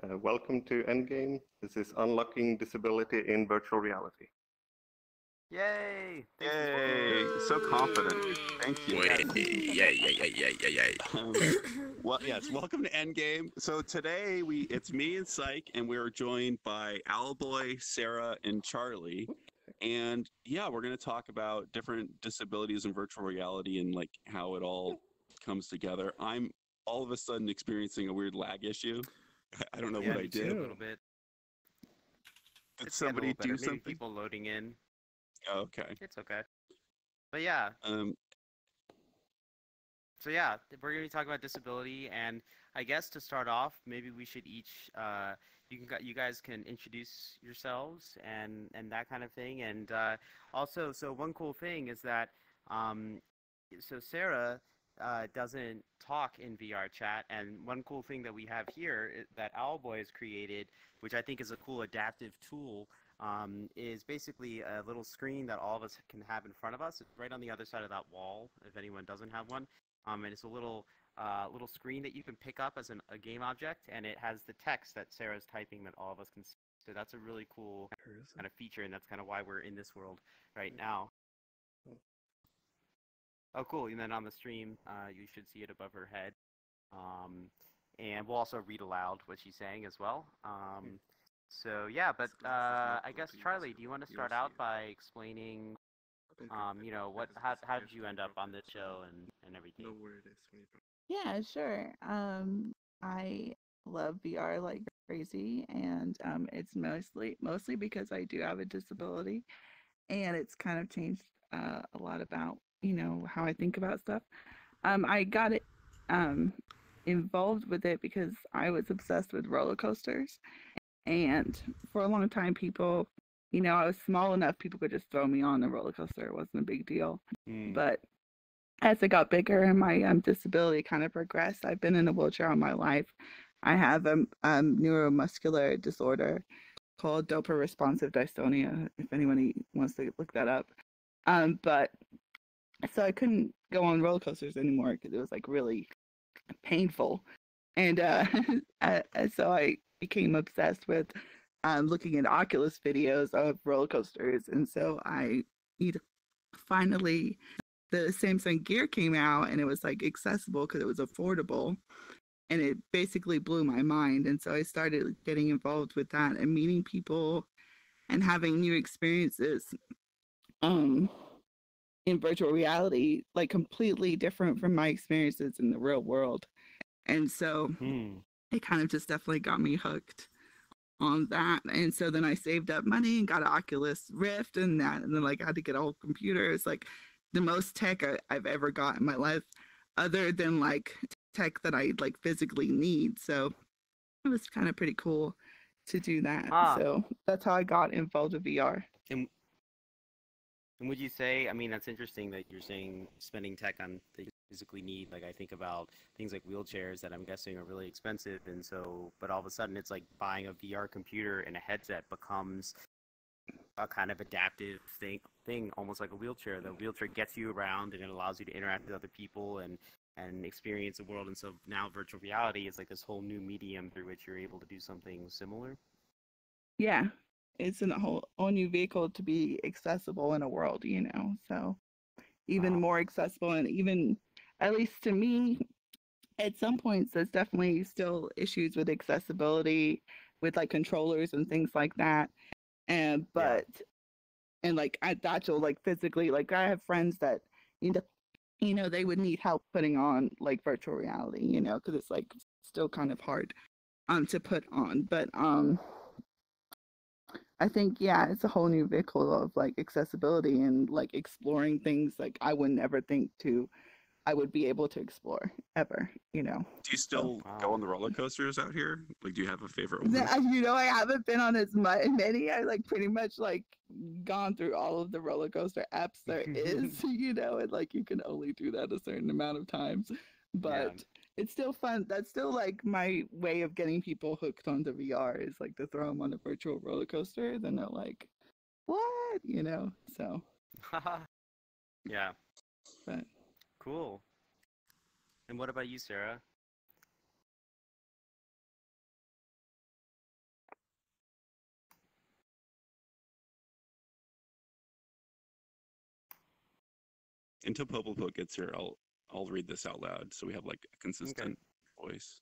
Welcome to Endgame. This is Unlocking Disability in Virtual Reality. Yay! Thanks. Yay! So confident. Thank you. Yes. Well, yes. Welcome to Endgame. So today it's me and Psych, and we're joined by Owlboy, Sarah, and Charlie. And yeah, we're going to talk about different disabilities in virtual reality and like how it all comes together. I'm all of a sudden experiencing a weird lag issue. I don't know Yeah, what I me too, did. a little bit. Did It's getting a somebody little better. do Maybe something? people loading in. Oh, okay. It's okay. But yeah, Um, so yeah, we're gonna be talking about disability, and I guess to start off, maybe we should each, you guys can introduce yourselves and that kind of thing, and also, so one cool thing is that, um, so Sarah doesn't talk in VR chat, and one cool thing that we have here that Owlboy has created, which I think is a cool adaptive tool, is basically a little screen that all of us can have in front of us, right on the other side of that wall, if anyone doesn't have one. And it's a little screen that you can pick up as a game object, and it has the text that Sarah's typing that all of us can see. So that's a really cool kind of feature, and that's kind of why we're in this world right now. Oh, cool. And then on the stream, you should see it above her head. Um, and we'll also read aloud what she's saying as well. So yeah, but I guess Charlie, do you want to start out by explaining, how did you end up on this show and everything? Yeah, sure. I love VR like crazy, and it's mostly because I do have a disability, and it's kind of changed a lot about how I think about stuff. I got it um involved with it because I was obsessed with roller coasters, and for a long time, I was small enough people could just throw me on a roller coaster. It wasn't a big deal, but as it got bigger and my disability kind of progressed, I've been in a wheelchair all my life. I have a neuromuscular disorder called dopa responsive dystonia, if anybody wants to look that up. But so I couldn't go on roller coasters anymore because it was like really painful. And so I became obsessed with looking at Oculus videos of roller coasters. And so finally the Samsung Gear came out and it was like accessible because it was affordable, and it basically blew my mind. And so I started getting involved with that and meeting people and having new experiences um in virtual reality, like completely different from my experiences in the real world. And so it kind of just definitely got me hooked on that. And so then I saved up money and got an Oculus Rift and that, and then like I had to get a whole computer. It's like the most tech I've ever got in my life, other than like tech that I like physically need. So it was kind of pretty cool to do that. So that's how I got involved with VR. And would you say, I mean, that's interesting that you're saying spending tech on things you physically need. Like, I think about things like wheelchairs that I'm guessing are really expensive. And so, but all of a sudden, it's like buying a VR computer and a headset becomes a kind of adaptive thing almost like a wheelchair. The wheelchair gets you around and it allows you to interact with other people and experience the world. And so now virtual reality is like this whole new medium through which you're able to do something similar. Yeah, it's a whole new vehicle to be accessible in a world, so even more accessible. And even, at least to me, at some points there's definitely still issues with accessibility with like controllers and things like that. And but and like at actual like physically, like I have friends that you know they would need help putting on like virtual reality, because it's like still kind of hard to put on. But I think, yeah, it's a whole new vehicle of like accessibility and like exploring things like I would never think I would be able to explore ever. do you still go on the roller coasters out here? Like, do you have a favorite one? I haven't been on as many. I like pretty much like gone through all of the roller coaster apps there is, and like you can only do that a certain amount of times. But it's still fun. That's still like my way of getting people hooked onto VR is like to throw them on a virtual roller coaster. Then they're like, what? So. Yeah. But Cool. And what about you, Sarah? Until Popo gets here, I'll read this out loud so we have like a consistent voice.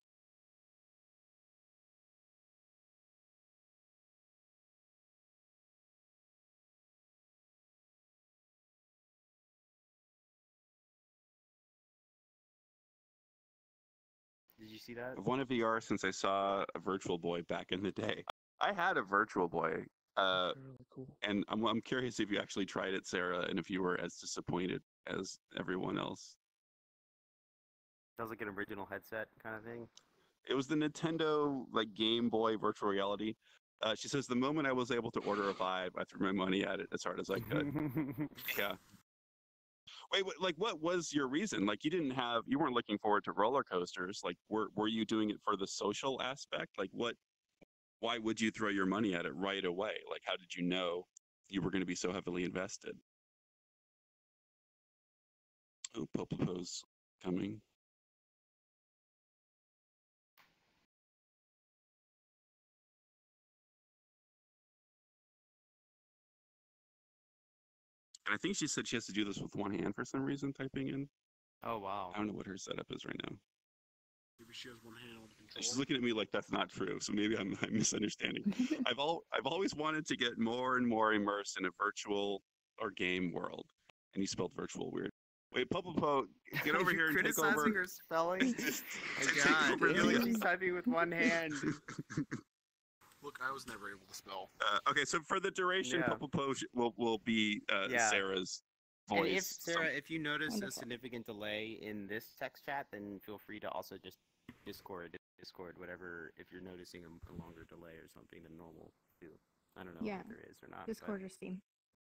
Did you see that? I've wanted VR since I saw a Virtual Boy back in the day. I had a Virtual Boy, Really cool. and I'm curious if you actually tried it, Sarah, and if you were as disappointed as everyone else. Sounds like an original headset kind of thing. It was the Nintendo like Game Boy virtual reality. She says the moment I was able to order a Vive, I threw my money at it as hard as I could. Yeah. Wait, like what was your reason? Like you weren't looking forward to roller coasters. Like were you doing it for the social aspect? Like why would you throw your money at it right away? Like how did you know you were going to be so heavily invested? Oh, Popo's coming. And I think she said she has to do this with one hand for some reason, typing in. Oh wow. I don't know what her setup is right now. Maybe she has one hand on the controller. She's looking at me like that's not true, so maybe I'm misunderstanding. I've always wanted to get more and more immersed in a virtual or game world, and you spelled virtual weird. Wait, Popo, get over here and take over. Criticizing her spelling. Take God, over really? the- She's typing with one hand. Look, I was never able to spell. Okay, so for the duration, Yeah. Popo will be Yeah. Sarah's And voice. if Sarah, if you notice a Wonderful. significant delay in this text chat, then feel free to also just Discord, whatever. If you're noticing a longer delay or something than normal, too. I don't know Yeah. if there is or not. Discord or Steam.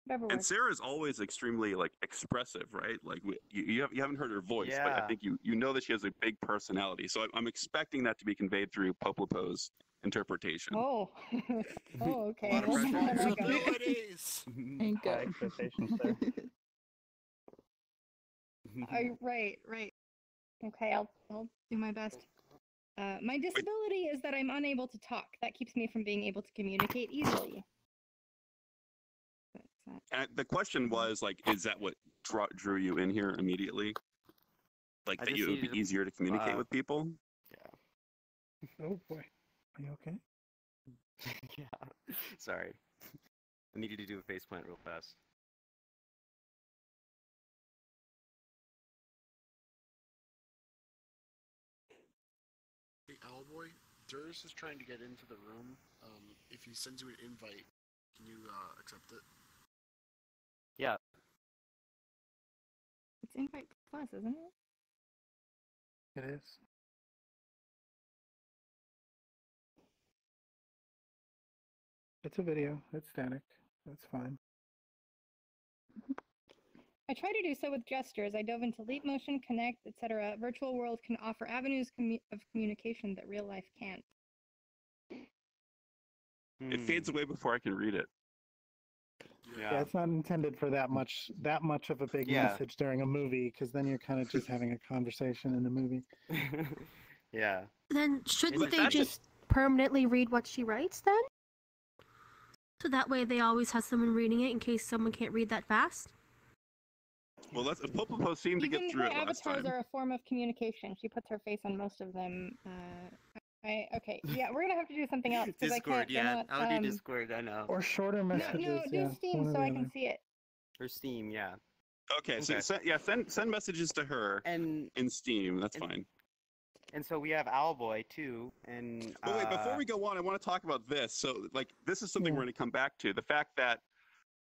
Whatever And works. Sarah's always extremely like expressive, right? Like you haven't heard her voice, but I Yeah. think you know that she has a big personality. So I'm expecting that to be conveyed through Popo's interpretation. Oh. Oh, okay. A lot of Hold on, there we go. responsibilities. Ain't High go. expectations there. Right. Okay, I'll do my best. My disability is that I'm unable to talk. That keeps me from being able to communicate easily. That's that. And the question was like, is that what drew you in here immediately? Like I that just it would be needed to- easier to communicate with people? Oh boy. Are you okay? Yeah. Sorry. I needed to do a faceplant real fast. Hey, Owlboy, Durs is trying to get into the room. If he sends you an invite, can you accept it? Yeah. It's invite plus, isn't it? It is. It's a video. It's static. That's fine. I try to do so with gestures. I dove into leap motion, connect, etc. Virtual world can offer avenues of communication that real life can't. It fades away before I can read it. Yeah, it's not intended for that much of a big Yeah. message during a movie, because then you're kind of just having a conversation in the movie. Yeah. Then shouldn't But they that's just permanently read what she writes then? So that way they always have someone reading it in case someone can't read that fast? Well, Popo seemed to Even get through her it last avatars time. are a form of communication. She puts her face on most of them. Okay, yeah, we're gonna have to do something else because I Discord, can't. they're yeah. not, I'll do Discord, I know. Or shorter No, messages. no, do yeah, Steam one or so the I can other. see it. Or Steam, yeah. Okay, so Okay. send messages to her And in Steam. That's and- fine. and so we have Owlboy too, and But wait, before we go on, I want to talk about this. So, like, this is something Yeah. we're going to come back to. The fact that,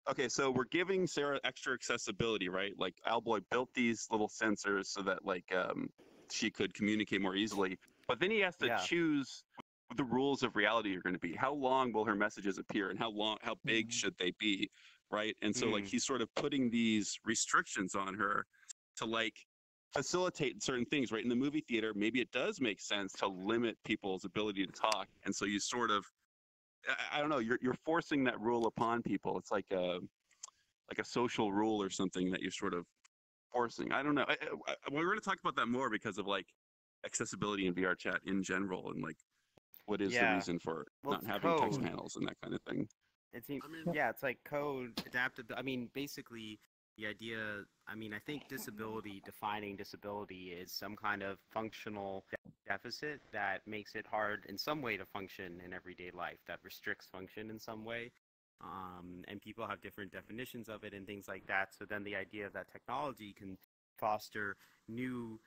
okay, so we're giving Sarah extra accessibility, right? Like, Owlboy built these little sensors so that, like, she could communicate more easily. But then he has to Yeah. choose what the rules of reality are going to be. How long will her messages appear, and how big Mhm. should they be, right? And so, like, Mm. he's sort of putting these restrictions on her to, like, facilitate certain things, right? In the movie theater, maybe it does make sense to limit people's ability to talk, and so you sort of, I don't know, you're forcing that rule upon people. It's like a social rule or something that you're sort of forcing. I don't know. We're going to talk about that more because of like accessibility in VR chat in general, and like what is the Yeah. reason for Well, not it's having text code. panels and that kind of thing. it seems, I mean, yeah, it's like code adapted. I mean, basically, the idea, I mean, I think defining disability is some kind of functional deficit that makes it hard in some way to function in everyday life, that restricts function in some way. And people have different definitions of it and things like that. So then the idea of that technology can foster new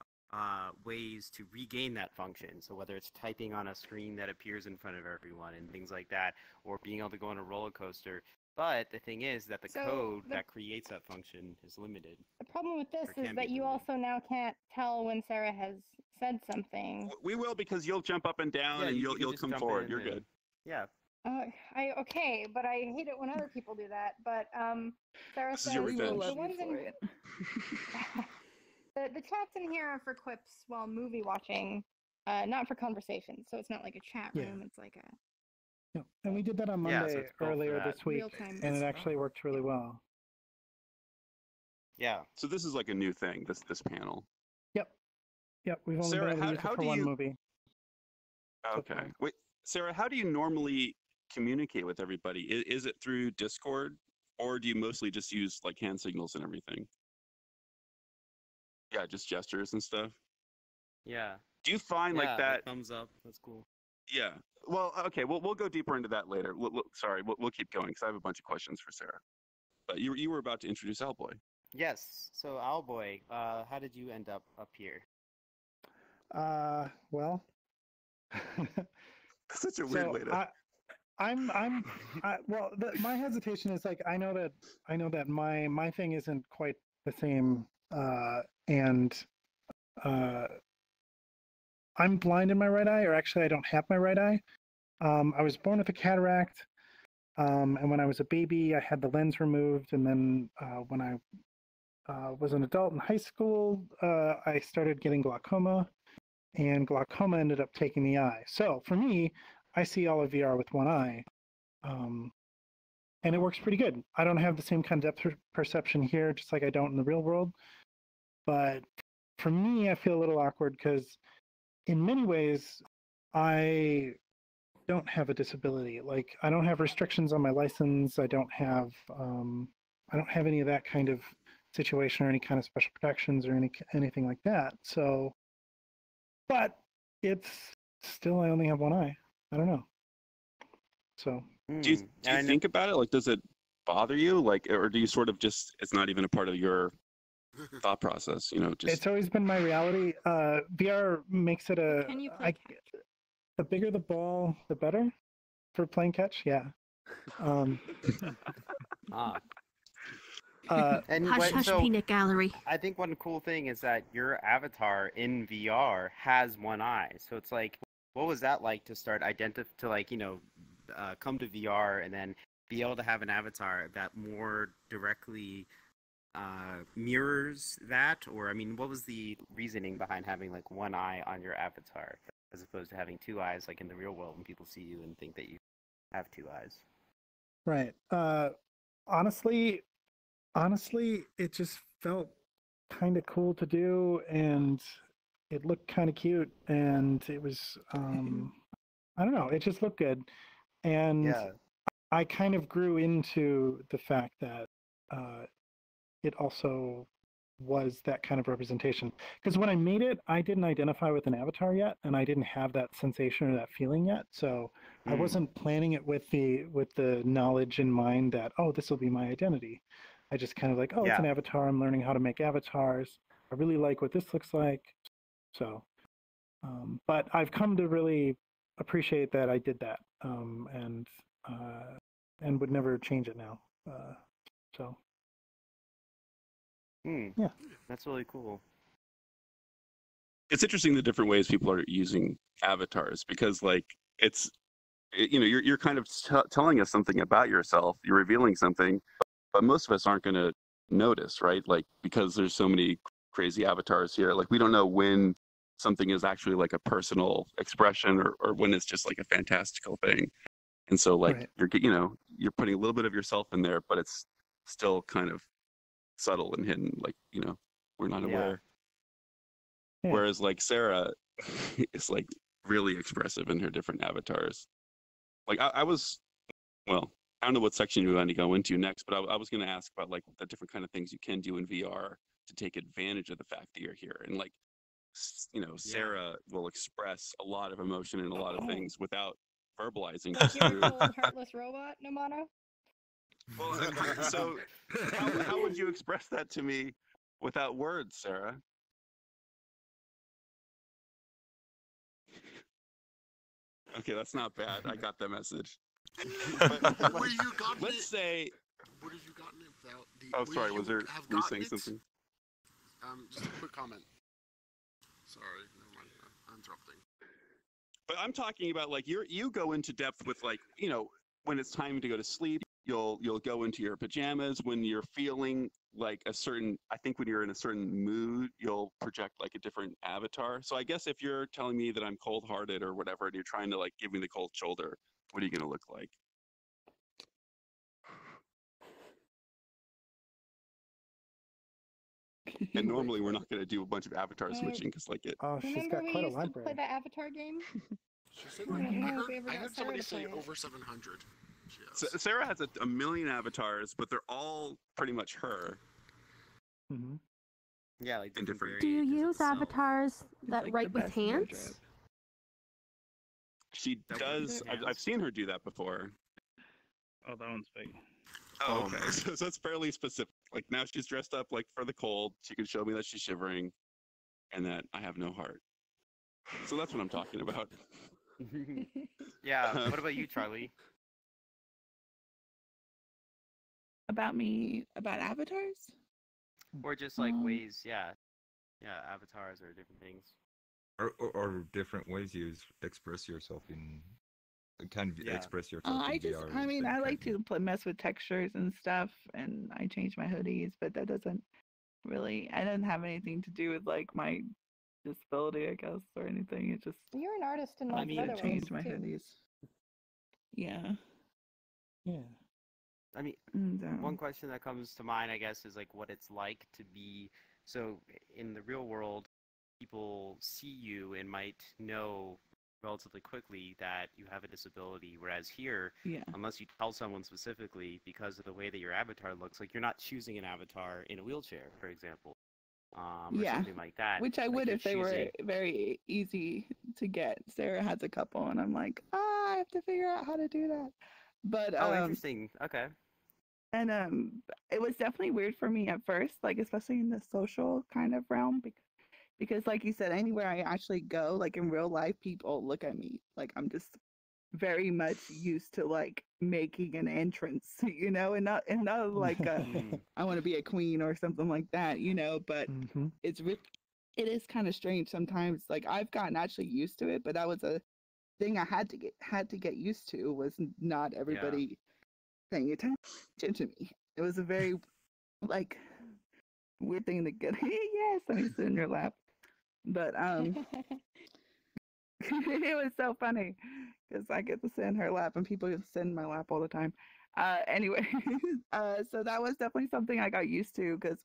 ways to regain that function. So whether it's typing on a screen that appears in front of everyone and things like that, or being able to go on a roller coaster. But the thing is that the code that creates that function is limited. The problem with this is that you also now can't tell when Sarah has said something. We will, because you'll jump up and down, and you'll come forward. You're good. Yeah. Okay, but I hate it when other people do that. But Sarah says the ones in the chats in here are for quips while movie watching, not for conversation. So it's not like a chat room. It's like a. Yeah, and we did that on Monday earlier this week, and it actually worked really well. Yeah. So this is like a new thing. This panel. Yep. We've only been able to use it for one movie. Okay. Wait, Sarah, how do you normally communicate with everybody? Is it through Discord, or do you mostly just use like hand signals and everything? Yeah, just gestures and stuff. Yeah. Do you find like that thumbs up? That's cool. Yeah. Well, okay. We'll go deeper into that later. We'll keep going because I have a bunch of questions for Sarah. But you were about to introduce Owlboy. Yes. So Owlboy, how did you end up here? Well. Such a weird way to. My hesitation is like I know that my thing isn't quite the same, and I'm blind in my right eye, or actually I don't have my right eye. I was born with a cataract, and when I was a baby, I had the lens removed, and then when I was an adult in high school, I started getting glaucoma, and glaucoma ended up taking the eye. So for me, I see all of VR with one eye, and it works pretty good. I don't have the same kind of depth perception here, just like I don't in the real world. But for me, I feel a little awkward because in many ways, I don't have a disability. Like I don't have restrictions on my license. I don't have any of that kind of situation or any kind of special protections or anything like that. So, but it's still I only have one eye. I don't know. So do you think about it? Like, does it bother you? Like, or do you sort of just it's not even a part of your thought process? It's always been my reality. VR makes it Can you play catch? The bigger the ball, the better for playing catch. Yeah. Hush, peanut gallery. I think one cool thing is that your avatar in VR has one eye. So it's like, what was that like to start come to VR and then be able to have an avatar that more directly mirrors that? Or I mean, what was the reasoning behind having like one eye on your avatar as opposed to having two eyes like in the real world when people see you and think that you have two eyes? Right. Honestly, it just felt kind of cool to do, and it looked kind of cute, and it was I don't know, it just looked good, and I kind of grew into the fact that it also was that kind of representation. Because when I made it, I didn't identify with an avatar yet, and I didn't have that sensation or that feeling yet. So I wasn't planning it with the knowledge in mind that, oh, this will be my identity. I just kind of like, oh, it's an avatar. I'm learning how to make avatars. I really like what this looks like. So, but I've come to really appreciate that I did that, and would never change it now. So. Yeah, that's really cool. It's interesting the different ways people are using avatars, because like you're kind of telling us something about yourself. You're revealing something, but most of us aren't going to notice, right? Like, because there's so many crazy avatars here. Like, we don't know when something is actually like a personal expression or when it's just like a fantastical thing. And so like you're putting a little bit of yourself in there, but it's still kind of subtle and hidden, like we're not aware. Whereas like Sarah is like really expressive in her different avatars. Like I was, well, I don't know what section you want to go into next, but I was going to ask about like the different kind of things you can do in VR to take advantage of the fact that you're here. And like, Sarah will express a lot of emotion and a lot of things without verbalizing. Like Just you're a through. cold, heartless robot, Nomano? Well, so how would you express that to me without words, Sarah? Okay, that's not bad. I got that message. Would you gotten Let's it? say. Would have you gotten it without the? Oh, would sorry. you Was there? have Were you gotten saying it? something? Just a quick comment. Sorry, never mind. I'm interrupting. But I'm talking about like you go into depth with like when it's time to go to sleep, you'll go into your pajamas. When you're feeling like a certain, I think when you're in a certain mood, you'll project like a different avatar. So I guess if you're telling me that I'm cold-hearted or whatever, and you're trying to like give me the cold shoulder, what are you gonna look like? And normally we're not gonna do a bunch of avatar switching because like it. Oh, she's Remember got we quite a used to play library. the Avatar game? She said I like don't know if we I ever got heard Sarah somebody to say play it. over 700. She has. Sarah has a million avatars, but they're all pretty much her. Hmm. Yeah, like And different. different- Do you variations of use the self. avatars that like write the with best wardrobe. hands? She That does. works. I've seen her do that before. Oh, that one's big. Oh, okay. So that's fairly specific. Like now she's dressed up like for the cold. She can show me that she's shivering, and that I have no heart. So that's what I'm talking about. Yeah. What about you, Charlie? About me, about avatars? Or just like Um, ways, yeah, avatars or different things. Or different ways you express yourself in Yeah. express yourself I in just, VR. I mean, that I can like be- to mess with textures and stuff, and I change my hoodies, but that doesn't really, I don't have anything to do with like my disability, I guess, or anything. It just, You're an artist in I lots like of to other change ways my too. hoodies. Yeah. Yeah. I mean, And, one question that comes to mind, I guess, is like what it's like to be. So in the real world, people see you and might know relatively quickly that you have a disability, whereas here, yeah. unless you tell someone specifically, because of the way that your avatar looks, like you're not choosing an avatar in a wheelchair, for example, or Yeah, something like that. Which I Like would you're if they were choosing- very easy to get. Sarah has a couple, and I'm like, I have to figure out how to do that. But Oh, interesting. Okay. and it was definitely weird for me at first, like especially in the social kind of realm, because like you said, anywhere I actually go, like in real life, people look at me like I'm just very much used to like making an entrance, and not like I want to be a queen or something like that, but Hmm. it is kind of strange sometimes. Like I've gotten actually used to it, but that was a thing I had to get used to, was not everybody paying attention to me. It was a very like weird thing to get. Yes, let me sit in your lap. But it was so funny because I get to sit in her lap and people sit in my lap all the time. Anyway, so that was definitely something I got used to, because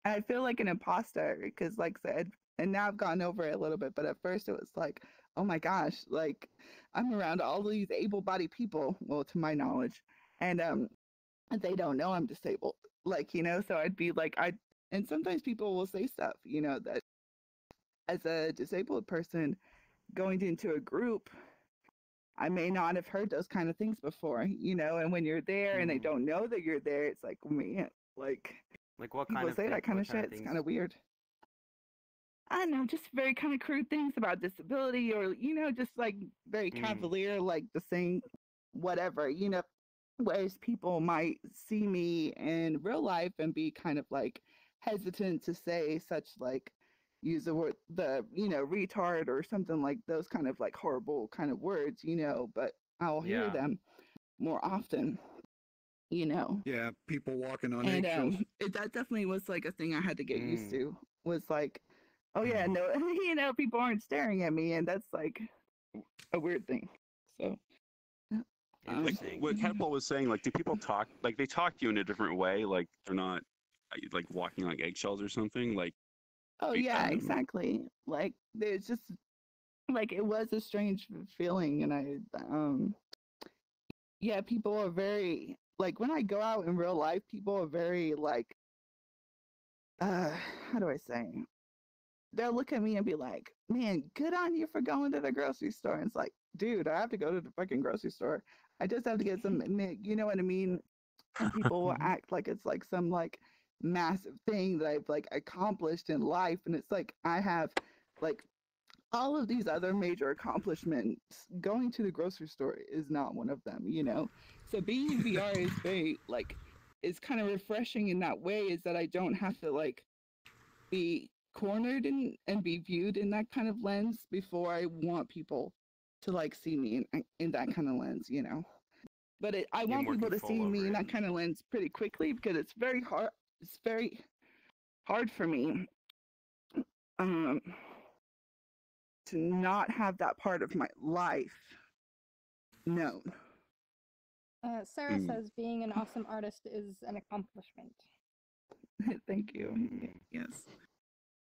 I feel like an imposter, because like I said, and now I've gotten over it a little bit, but at first it was like, oh my gosh, like I'm around all these able-bodied people, well, to my knowledge, and they don't know I'm disabled, like, so I'd be like, and sometimes people will say stuff, that as a disabled person going into a group, I may not have heard those kind of things before, and when you're there and they don't know that you're there, it's like, man, like what people kind of say that kind of shit. It's kind of weird. I don't know, just very kind of crude things about disability, or just like very cavalier, like just saying whatever, whereas people might see me in real life and be kind of like hesitant to say such, like use the word, retard or something, like those kind of like horrible kind of words, but I'll hear them more often. Yeah, people walking on And eggshells. that definitely was like a thing I had to get used to, was like, oh yeah, no, people aren't staring at me, and that's like a weird thing. So Like what Catapult was saying, like, do people talk, like they talk to you in a different way, like they're not like walking like eggshells or something, like? oh yeah, exactly. Like there's just like, it was a strange feeling, and I yeah, people are very like when I go out in real life, people are very like how do I say? They'll look at me and be like, "Man, good on you for going to the grocery store." And it's like, dude, I have to go to the fucking grocery store. I just have to get some, you know what I mean? And people will act like it's like some like massive thing that I've like accomplished in life, and it's like I have like all of these other major accomplishments. Going to the grocery store is not one of them, you know? So being in VR is very like, is kind of refreshing in that way, is that I don't have to like be cornered and be viewed in that kind of lens before I want people to like see me in that kind of lens, you know? But I want people to see me in that kind of lens pretty quickly because it's very hard. It's very hard for me to not have that part of my life known. Sarah says being an awesome artist is an accomplishment. Thank you. Yes.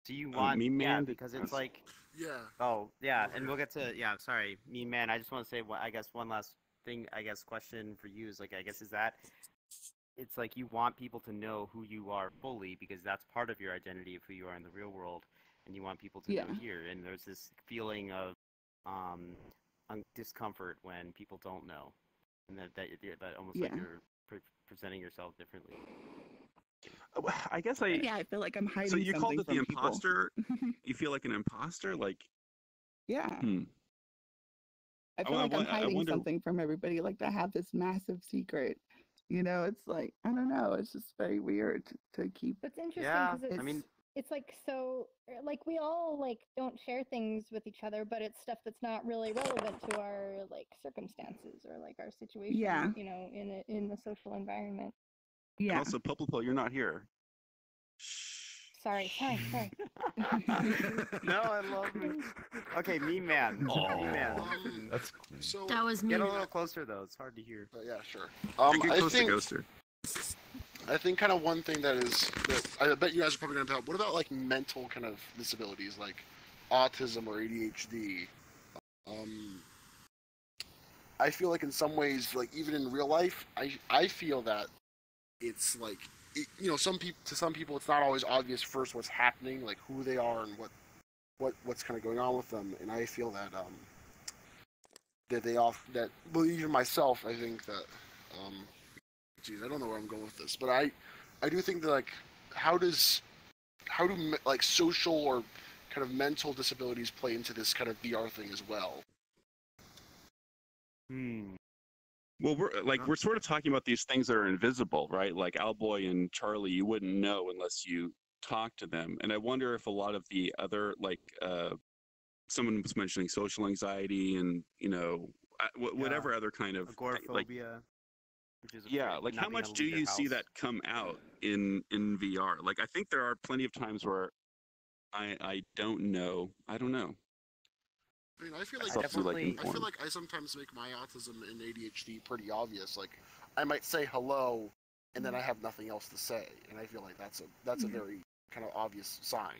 Do you want man, because it's like Yeah. Oh, yeah, and we'll get to sorry, Mean Man. I just want to say I guess one last thing, question for you is like I guess is that it's like you want people to know who you are fully because that's part of your identity of who you are in the real world, and you want people to know here. And there's this feeling of discomfort when people don't know, and that almost like you're presenting yourself differently. I guess I feel like I'm hiding. So you called it the people. imposter. You feel like an imposter, like I feel like I'm hiding something from everybody. Like I have this massive secret. You know, it's like I don't know. It's just very weird to keep. It's interesting because it's like so like we all like don't share things with each other, but it's stuff that's not really relevant to our like circumstances or like our situation. Yeah. You know, in the social environment. Yeah. And also, Popo, you're not here. Sorry. No, I love it. Okay, Mean Man. Mean Man. That's so that was me. Get a little closer though. It's hard to hear. Yeah, sure. Get close to Ghoster. I think kind of one thing that I bet you guys are probably going to talk. What about like mental kind of disabilities like autism or ADHD? I feel like in some ways, like even in real life, I feel that it's like you know some people it's not always obvious first what's happening, like who they are and what's kind of going on with them. And I feel that well, even myself, I think that geez, I don't know where I'm going with this, but I do think that like how do like social or kind of mental disabilities play into this kind of VR thing as well? Well, we're sort of talking about these things that are invisible, right? Like Owlboy and Charlie, you wouldn't know unless you talk to them. And I wonder if a lot of the other, like, someone was mentioning social anxiety and, you know, whatever other kind of agoraphobia. Which is like how much do you see that come out in VR? Like I think there are plenty of times where I don't know. I don't know. I mean, I feel like I sometimes make my autism and ADHD pretty obvious. Like, I might say hello, and then I have nothing else to say, and I feel like that's a very kind of obvious sign.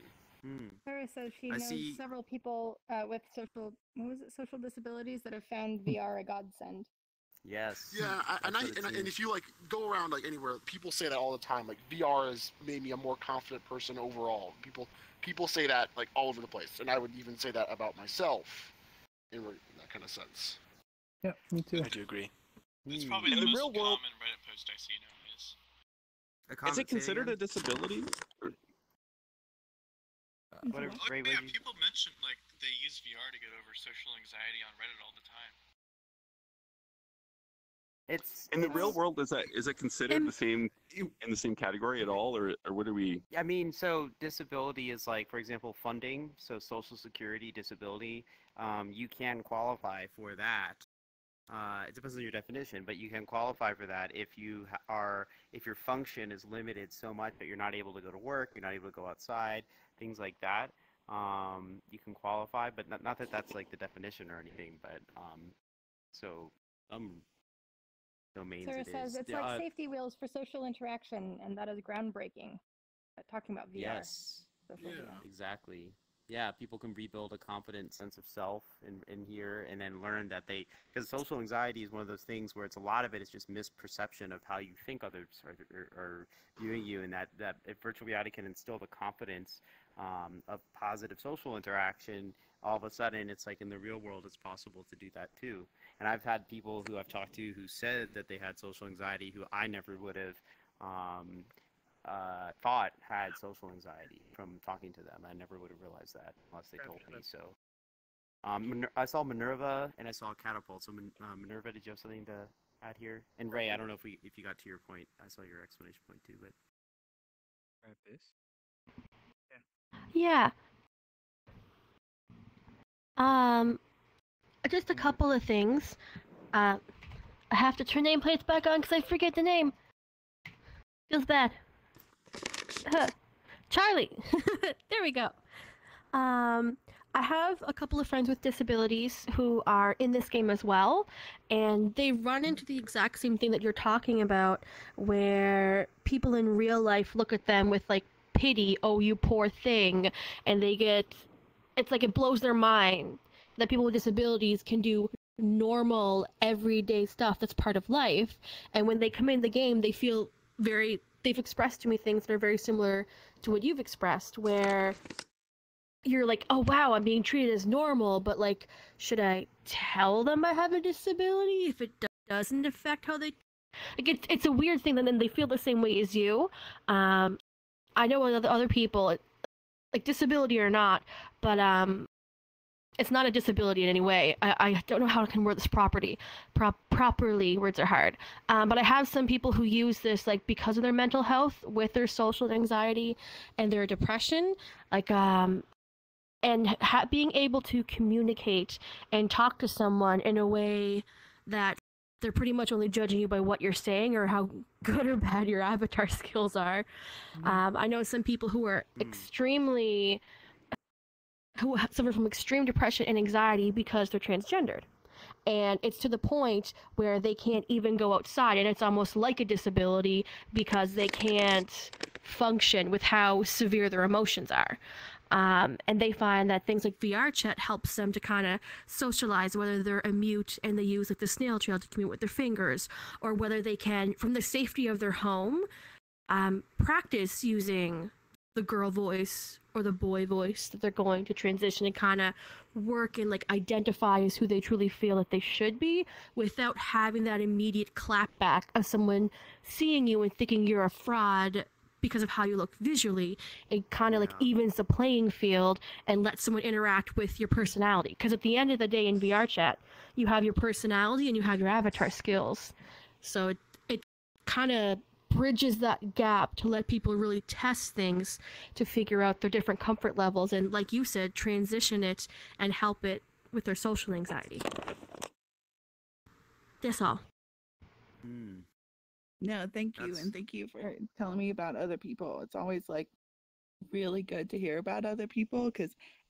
Sarah says she knows several people with social disabilities that have found VR a godsend. Yes. Yeah, and if you like go around like anywhere, people say that all the time. Like VR has made me a more confident person overall. People say that like all over the place, and I would even say that about myself in that kind of sense. Yeah, me too. I do agree. It's probably the most common Reddit post I see nowadays. Is it considered a disability? People mention like they use VR to get over social anxiety on Reddit all the time. It's in the real world. Is it considered the same in the same category at all, or what are we? I mean, so disability is like, for example, funding. So Social Security disability, you can qualify for that. It depends on your definition, but you can qualify for that if your function is limited so much that you're not able to go to work, you're not able to go outside, things like that. You can qualify, but not that that's like the definition or anything. But domains. Sarah says it's like safety wheels for social interaction, and that is groundbreaking. Talking about VR. Yes. Social VR. Exactly. yeah, people can rebuild a confident sense of self in here, and then learn that because social anxiety is one of those things where it's a lot of it is just misperception of how you think others are viewing you, and that if virtual reality can instill the confidence of positive social interaction, all of a sudden it's like in the real world it's possible to do that too. And I've had people who I've talked to who said that they had social anxiety who I never would have thought had social anxiety from talking to them. I never would have realized that unless they told me. So I saw Minerva and I saw Catapult. So Minerva, did you have something to add here? And Ray, I don't know if you got to your point. I saw your explanation point too, but this. Yeah. Just a couple of things. I have to turn nameplates back on because I forget the name. Feels bad. Charlie. There we go. I have a couple of friends with disabilities who are in this game as well, and they run into the exact same thing that you're talking about, where people in real life look at them with like pity, oh you poor thing, and it's like it blows their mind that people with disabilities can do normal everyday stuff that's part of life, and when they come in the game they've expressed to me things that are very similar to what you've expressed, where you're like, oh wow, I'm being treated as normal, but like, should I tell them I have a disability if it doesn't affect how they like it's a weird thing that then they feel the same way as you. I know other people, like disability or not, but it's not a disability in any way. I don't know how I can word this properly. Words are hard. But I have some people who use this like because of their mental health with their social anxiety and their depression, like being able to communicate and talk to someone in a way that they're pretty much only judging you by what you're saying or how good or bad your avatar skills are. I know some people who are who suffer from extreme depression and anxiety because they're transgendered. And it's to the point where they can't even go outside, and it's almost like a disability because they can't function with how severe their emotions are. And they find that things like VR chat helps them to kind of socialize, whether they're a mute and they use like the snail trail to commute with their fingers, or whether they can, from the safety of their home, practice using the girl voice or the boy voice that they're going to transition and kind of work and like identify as who they truly feel that they should be without having that immediate clapback of someone seeing you and thinking you're a fraud because of how you look visually. It kind of like evens the playing field and lets someone interact with your personality, because at the end of the day in VR chat you have your personality and you have your avatar skills, so it kind of bridges that gap to let people really test things to figure out their different comfort levels and, like you said, transition it and help it with their social anxiety. That's all. No, thank you, and thank you for telling me about other people. It's always like really good to hear about other people,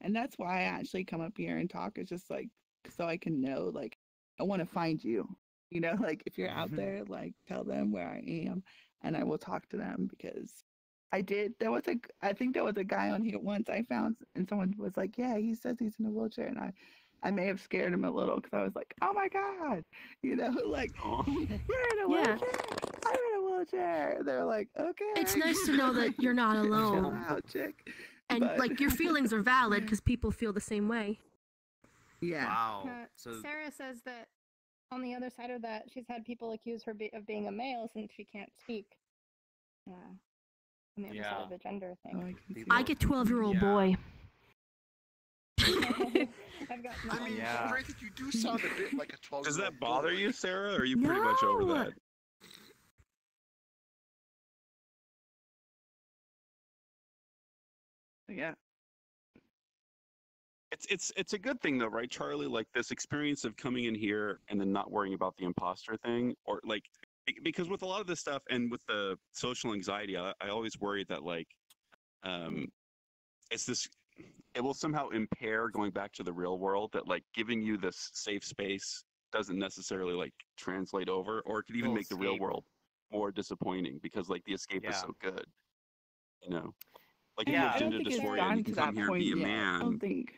and that's why I actually come up here and talk. It's just like so I can know, like, I want to find you. You know, like if you're out there, like tell them where I am, and I will talk to them, because I think there was a guy on here once I found, and someone was like, yeah, he says he's in a wheelchair, and I may have scared him a little because I was like, oh my god, you know, like you're in a wheelchair. I'm in a wheelchair. They're like, okay. It's nice to know that you're not alone. Chill out, chick. And like your feelings are valid because people feel the same way. Yeah. Wow. So Sarah says that on the other side of that, she's had people accuse her of being a male since she can't speak. Yeah. On the other side of the gender thing. I get 12-year-old boy. I've got I mean, granted, you do sound a bit like a 12-year-old. Does that bother you, Sarah? Or are you pretty much over that? Yeah. It's a good thing though, right, Charlie? Like this experience of coming in here and then not worrying about the imposter thing, or like because with a lot of this stuff and with the social anxiety, I always worry that like it will somehow impair going back to the real world, that like giving you this safe space doesn't necessarily like translate over, or it could even make the real world more disappointing because like the escape is so good, you know. Like, if Yeah. you have I don't gender think it's dysphoria, and gotten you to can come that here and point be a yet. I don't man. think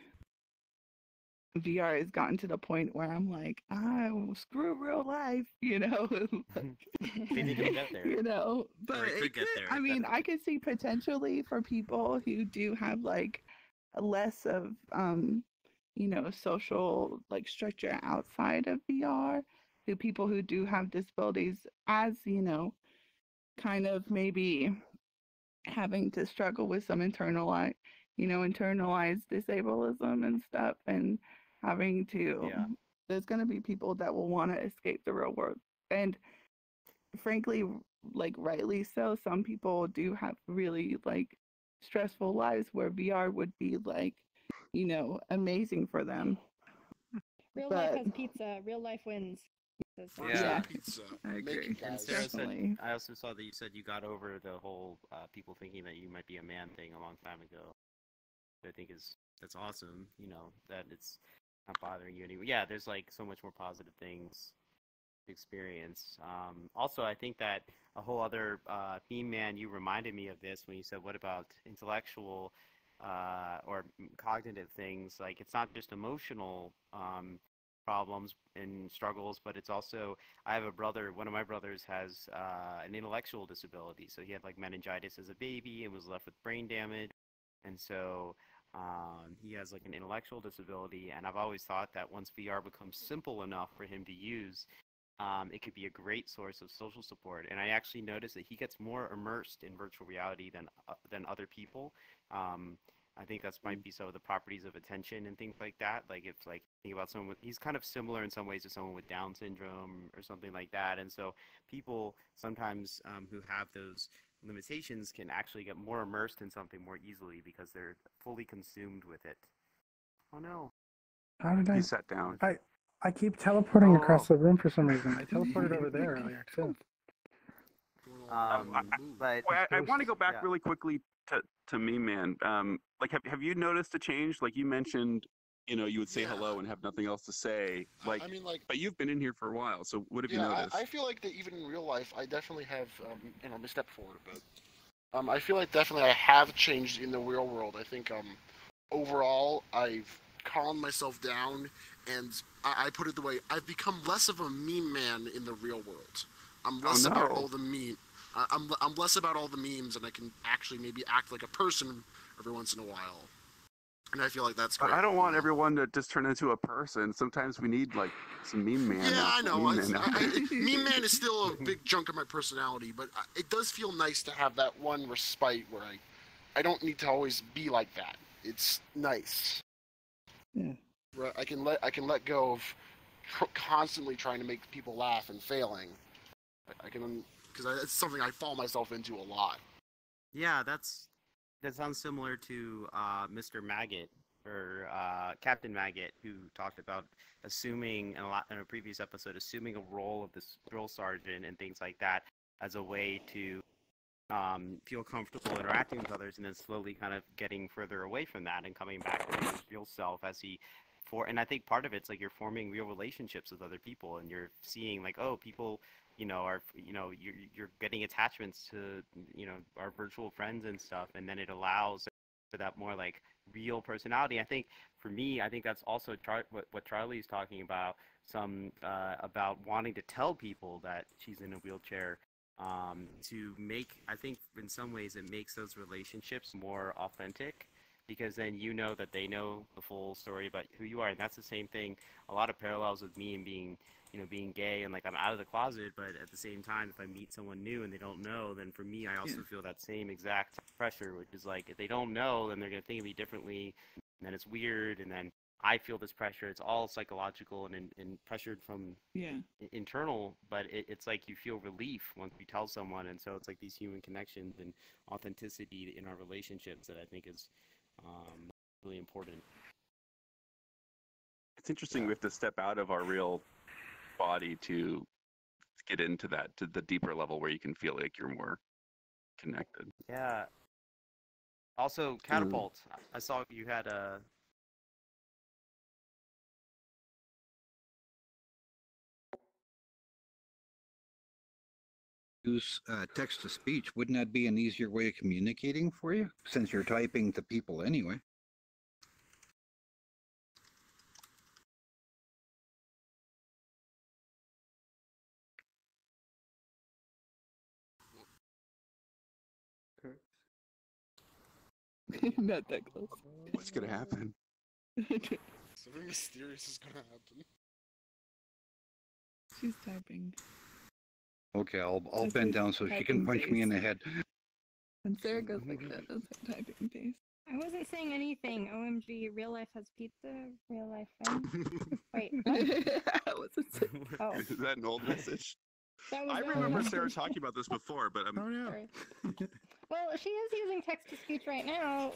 VR has gotten to the point where I'm like, screw real life, We think it'll get there. But Or it could get there. I mean, I could see potentially for people who do have like less of social like structure outside of VR, who people who do have disabilities as, kind of maybe having to struggle with some internalized disableism and stuff, and having to there's going to be people that will want to escape the real world, and frankly, like rightly so, some people do have really like stressful lives where VR would be like amazing for them. Real But life has pizza. Real life wins. Yeah. Pizza. I agree. And Sarah said, Definitely. I also saw that you said you got over the whole people thinking that you might be a man thing a long time ago. I think that's awesome. That it's not bothering you anymore. Yeah, there's like so much more positive things to experience. Also, I think that a whole other theme, man, you reminded me of this when you said, what about intellectual or cognitive things? Like, it's not just emotional problems and struggles, but it's also, I have a brother, one of my brothers has an intellectual disability. So he had like meningitis as a baby and was left with brain damage. And so he has like an intellectual disability. And I've always thought that once VR becomes simple enough for him to use, it could be a great source of social support. And I actually noticed that he gets more immersed in virtual reality than other people. I think that's might be some of the properties of attention and things like that. Like, it's like, think about someone he's kind of similar in some ways to someone with Down syndrome or something like that. And so people sometimes who have those limitations can actually get more immersed in something more easily because they're fully consumed with it. Oh no. How did He sat down. I keep teleporting across the room for some reason. I teleported over there earlier too. I want to go back really quickly to me, man. Like, have you noticed a change? Like, you mentioned, you would say hello and have nothing else to say. Like, I mean, like, but you've been in here for a while, so what have you noticed? I feel like that even in real life, I definitely have, let me step forward a bit. I feel like definitely I have changed in the real world. I think, overall, I've calmed myself down, and I put it the way, I've become less of a meme man in the real world. I'm less about all the meme. I'm less about all the memes, and I can actually maybe act like a person every once in a while. And I feel like that's great. But I don't want everyone to just turn into a person. Sometimes we need like some meme man. Yeah, I know. Meme man is still a big chunk of my personality, but it does feel nice to have that one respite where I don't need to always be like that. It's nice. Yeah. Where I can let go of constantly trying to make people laugh and failing. I can, because it's something I fall myself into a lot. Yeah, that sounds similar to Mr. Maggot or Captain Maggot, who talked about assuming in a previous episode, assuming a role of this drill sergeant and things like that as a way to feel comfortable interacting with others, and then slowly kind of getting further away from that and coming back to his real self as he. And I think part of it's like you're forming real relationships with other people, and you're seeing like, oh, people, you're getting attachments to, our virtual friends and stuff, and then it allows for that more like real personality. I think for me, I think that's also what Charlie's talking about, about wanting to tell people that she's in a wheelchair, to make, I think in some ways it makes those relationships more authentic, because then that they know the full story about who you are. And that's the same thing, a lot of parallels with me and being gay, and like I'm out of the closet, but at the same time, if I meet someone new and they don't know, then for me, I also feel that same exact pressure, which is like, if they don't know, then they're going to think of me differently, and then it's weird, and then I feel this pressure. It's all psychological and pressured from internal, but it's like you feel relief once you tell someone, and so it's like these human connections and authenticity in our relationships that I think is really important. It's interesting. We have to step out of our real body to get into that, to the deeper level where you can feel like you're more connected. Yeah. Also, Catapult. I saw you had a. use text to speech, wouldn't that be an easier way of communicating for you, since you're typing to people anyway? Not that close. What's gonna happen? Something mysterious is gonna happen. She's typing. Okay, I'll This bend is down so she typing can punch me in pace. the head. When Sarah goes like that, that's her typing pace. I wasn't saying anything. OMG, real life has pizza. Real life friend. Wait. What? I wasn't saying. Oh, Is that an old message? that was I the old remember message. Sarah talking about this before, but Oh no. Sorry. Well, she is using text to speech right now.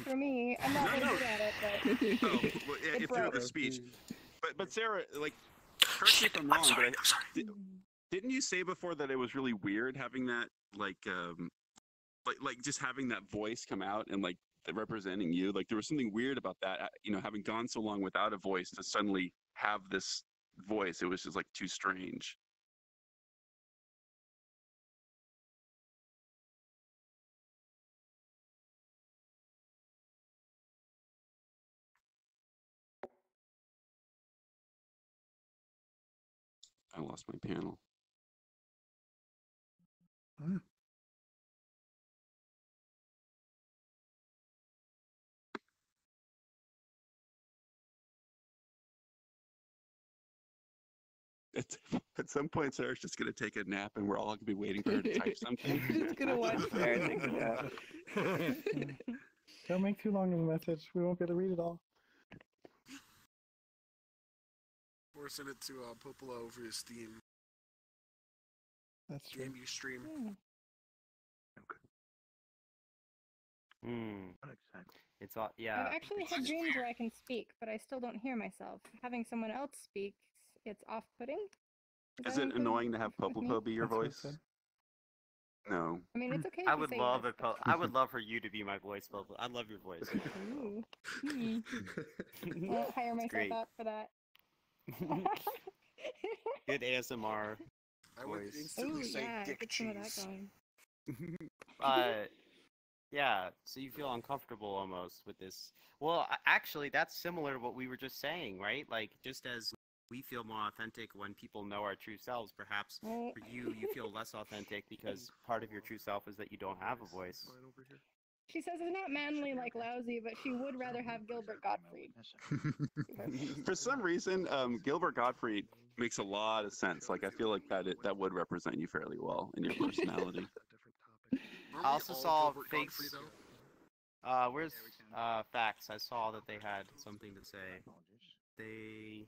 For me, I'm not very good at it, but oh, well, yeah, It if you're broke. the speech. But Sarah, like, correct me if I'm wrong, but didn't you say before that it was really weird having that, like just having that voice come out and like representing you? Like there was something weird about that, you know, having gone so long without a voice to suddenly have this voice. It was just like too strange. I lost my panel. Huh. At some point, Sarah's just going to take a nap and we're all going to be waiting for her to type something. Just gonna watch Sarah take a nap. Don't make too long of a message. We won't be able to read it all. Or send it to Popolo via Steam. That's true. Game you stream. It's all yeah. I've actually had dreams where I can speak, but I still don't hear myself. Having someone else speak, it's off-putting. Is it annoying to have Popolo be your That's what I voice? said. No. I mean, it's okay. I if you would say love yes, it. I would love for you to be my voice, Bobo. I love your voice. Ooh. I won't hire myself great. out for that. Good ASMR I would voice. instantly Ooh, say yeah, dick get some of that cheese. going. Yeah. So you feel uncomfortable almost with this. Well, actually, that's similar to what we were just saying, right? Like, just as we feel more authentic when people know our true selves, perhaps Well, for you, you feel less authentic because part of your true self is that you don't have a voice. she says it's not manly like lousy, but she would rather have Gilbert Gottfried. For some reason, Gilbert Gottfried makes a lot of sense. Like I feel like that would represent you fairly well in your personality. I also saw fakes. Where's facts? I saw that they had something to say. They.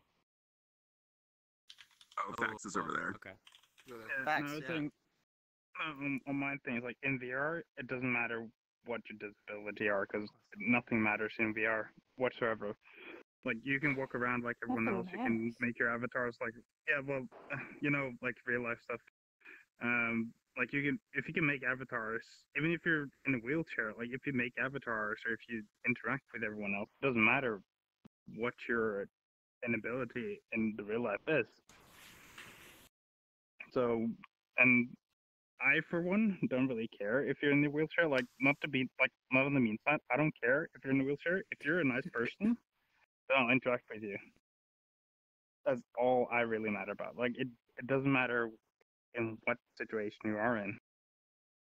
Oh, facts is over there. Okay. Facts, Facts. another thing, on my thing is like in VR, it doesn't matter what your disability are because nothing matters in VR whatsoever. Like you can walk around like everyone Nothing else. You can matters. make your avatars like you know, like real life stuff. Like you can if you can make avatars, even if you're in a wheelchair. Like if you make avatars or if you interact with everyone else, it doesn't matter what your inability in the real life is. So, and I, for one, don't really care if you're in the wheelchair. Like, not to be, like, not on the mean side. I don't care if you're in the wheelchair. If you're a nice person, then I'll interact with you. That's all I really matter about. Like, it doesn't matter in what situation you are in.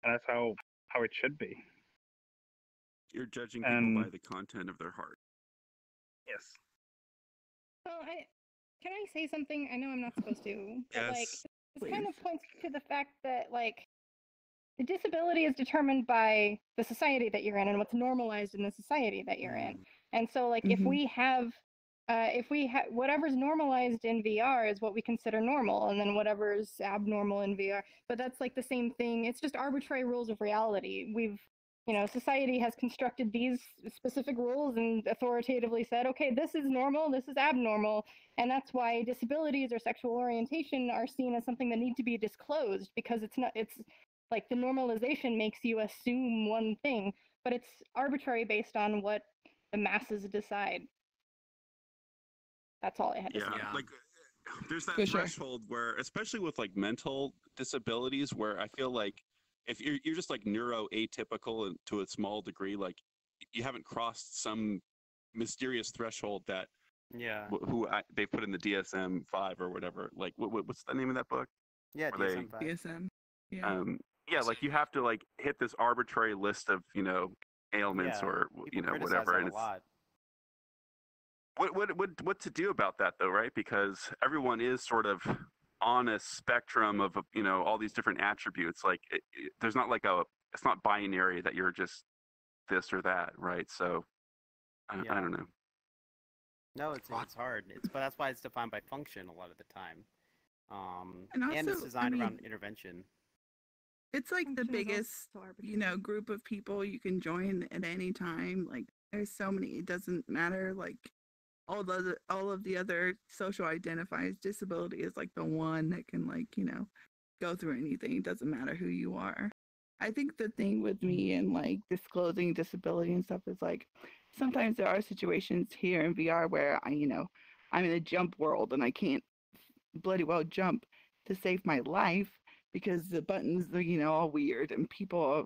And that's how it should be. You're judging people by the content of their heart. Yes. Well, can I say something? I know I'm not supposed to, but like, this kind of points to the fact that like, the disability is determined by the society that you're in and what's normalized in the society that you're in. And so, like, if we have whatever's normalized in VR is what we consider normal, and then whatever's abnormal in VR. But that's like the same thing. It's just arbitrary rules of reality. Society has constructed these specific rules and authoritatively said, okay, this is normal, this is abnormal, and that's why disabilities or sexual orientation are seen as something that need to be disclosed, because it's like the normalization makes you assume one thing, but it's arbitrary based on what the masses decide. That's all I had to say. Like there's that For sure. threshold where, especially with like mental disabilities, where I feel like if you're just like neuroatypical to a small degree, like you haven't crossed some mysterious threshold that they put in the DSM-5 or whatever. Like what's the name of that book? Yeah, Where DSM-5. DSM. Yeah. Yeah, like you have to like hit this arbitrary list of ailments or whatever, and a it's lot. what to do about that though, right? Because everyone is sort of on a spectrum of all these different attributes. Like there's not like it's not binary that you're just this or that, right? So I don't know. No, it's hard. But that's why it's defined by function a lot of the time. And also, it's designed around intervention. It's like the biggest, group of people you can join at any time. Like there's so many. It doesn't matter. Like all of the other social identifiers, disability is like the one that can go through anything. It doesn't matter who you are. I think the thing with me and like disclosing disability and stuff is like sometimes there are situations here in VR where I'm in a jump world and I can't bloody well jump to save my life because the buttons are all weird and people are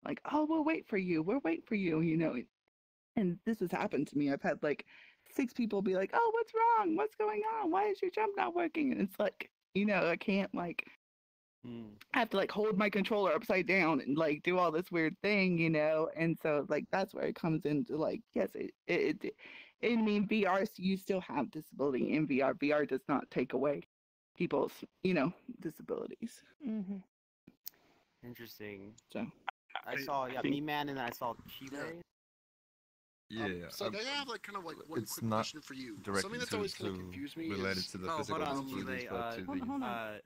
like, oh, we'll wait for you, and this has happened to me. I've had like 6 people be like, oh, what's wrong, what's going on, why is your jump not working? And it's like I can't I have to like hold my controller upside down and like do all this weird thing, and so like that's where it comes into like, yes, I mean, VR, you still have disability in VR. VR does not take away people's, disabilities. Mm-hmm. Interesting. So I saw Me Man, and then I saw Chile. Yeah. So they have like kind of like one it's quick not question for you. Something that's directly always kind of confused me related is to the Oh, physical hold on, disabilities, Chile. but to the Hold on.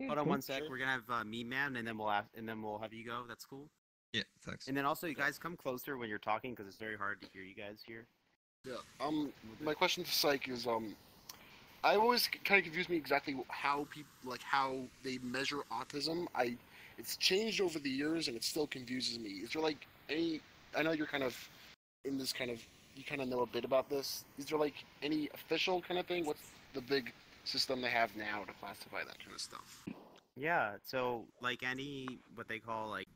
Hold on one sec. We're gonna have Me Man, and then we'll have you go. That's cool. yeah, thanks. And then also, you guys come closer when you're talking because it's very hard to hear you guys here. Yeah. My question to Psych is I always kind of confuse me exactly how they measure autism. It's changed over the years and it still confuses me. Is there like any? I know you're kind of in this kind of, you kind of know a bit about this. Is there like any official kind of thing? What's the big system they have now to classify that kind of stuff? Yeah, so like any what they call like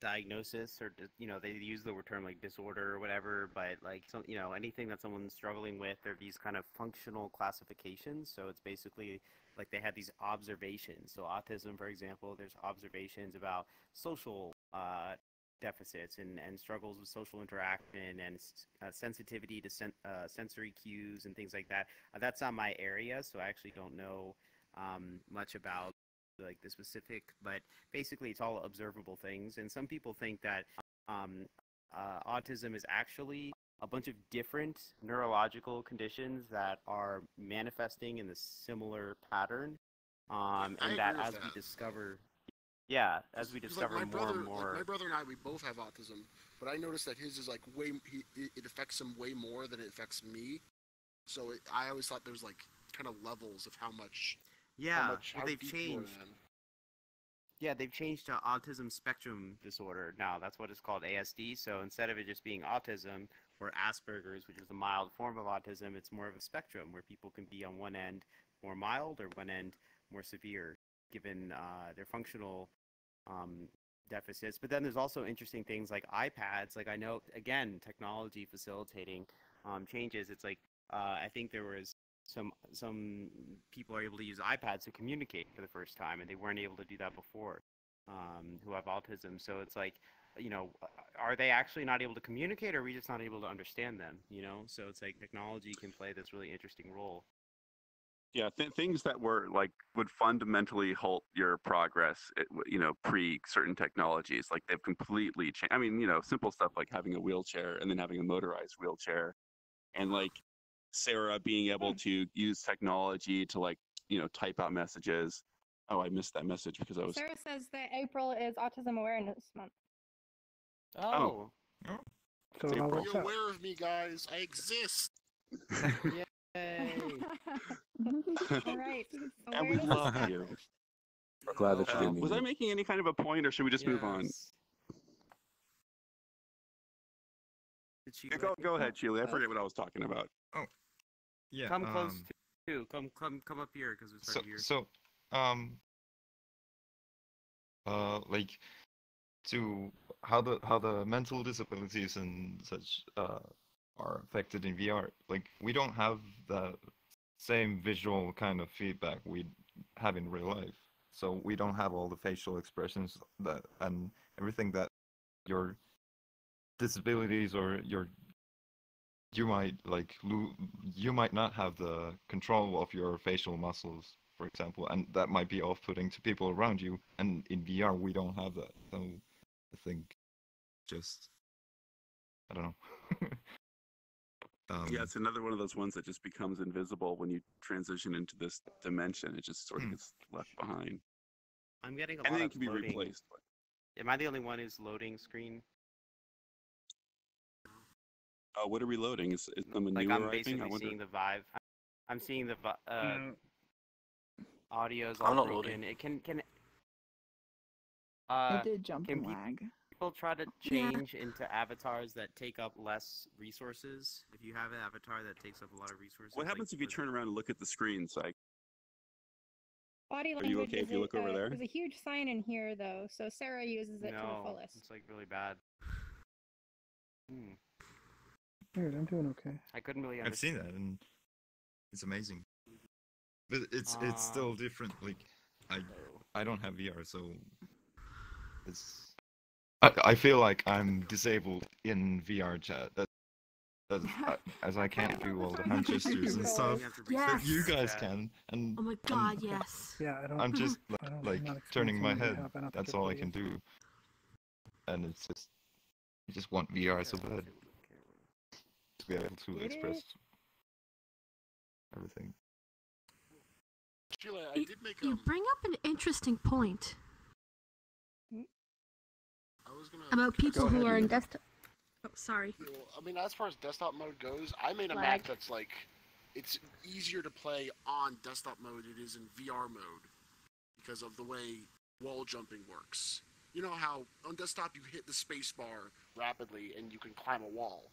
diagnosis or they use the term like disorder or whatever, but like some anything that someone's struggling with, they're these kind of functional classifications. So it's basically like they have these observations. So autism, for example, there's observations about social deficits and struggles with social interaction and sensitivity to sensory cues and things like that. That's not my area, so I actually don't know much about like the specific, but basically it's all observable things. And some people think that autism is actually a bunch of different neurological conditions that are manifesting in the similar pattern, and that as we discover more and more. Like my brother and I, we both have autism, but I noticed that his is like it affects him way more than it affects me. So I always thought there's like kind of levels of how much. Yeah, how they've deep you are changed. in. Yeah, they've changed to autism spectrum disorder now. That's what it's called, ASD. So instead of it just being autism or Asperger's, which is a mild form of autism, it's more of a spectrum where people can be on one end more mild or one end more severe, given their functional deficits. But then there's also interesting things like iPads. Like I know, again, technology facilitating changes. It's like I think there was some people are able to use iPads to communicate for the first time, and they weren't able to do that before, who have autism. So it's like, are they actually not able to communicate, or are we just not able to understand them? So it's like technology can play this really interesting role. Yeah, things that would fundamentally halt your progress, pre certain technologies, like they've completely changed. I mean, simple stuff like having a wheelchair and then having a motorized wheelchair, and like Sarah being able to use technology to type out messages. Oh, I missed that message because I was. Sarah says that April is Autism Awareness Month. Oh. So Be what's up? aware of me, guys. I exist. Yay! All right. And we love you. Glad that you didn't. Was I making any kind of a point, or should we just move on? Go ahead, Sheila. I forget what I was talking about. Oh, yeah. Come close Dude, come up here because we So started here. so like to how the mental disabilities and such are affected in VR. Like we don't have the same visual kind of feedback we have in real life. So we don't have all the facial expressions that and everything that your disabilities or your you might like you might not have the control of your facial muscles, for example, and that might be off-putting to people around you. And in VR, we don't have that. So I think just I don't know. Yeah, it's another one of those ones that just becomes invisible when you transition into this dimension. It just sort of gets left behind. I'm getting a And lot then of it can be loading. replaced. Am I the only one who's loading screen? What are we loading? Is some Like newer? I'm I think. I basically wonder. seeing the Vive. I'm seeing the audio's I'm all not broken. loading. It can It did jump and lag. people try to change into avatars that take up less resources? If you have an avatar that takes up a lot of resources. What happens if you turn around and look at the screen, Psych? Body Are you language okay if you look over there? There's a huge sign in here, though, so Sarah uses it to the fullest. It's like really bad. Weird, I'm doing okay. I couldn't really I've seen understand. that and it's amazing. But it's still different. Like I don't have VR, so it's I feel like I'm disabled in VR chat. As I can't do all the hand gestures and stuff that you guys can, and Oh my god, yes. Yeah, I don't. I'm just I'm like not turning my experiencing head. it. I don't That's think all I it's can do, and it's just I just want VR so bad to be able to express everything. Sheila, I did make You bring up an interesting point I was gonna about people who are in desktop. Oh, sorry. I mean, as far as desktop mode goes, I made a Lag. map that's like, it's easier to play on desktop mode than it is in VR mode because of the way wall jumping works. You know how on desktop you hit the space bar rapidly and you can climb a wall.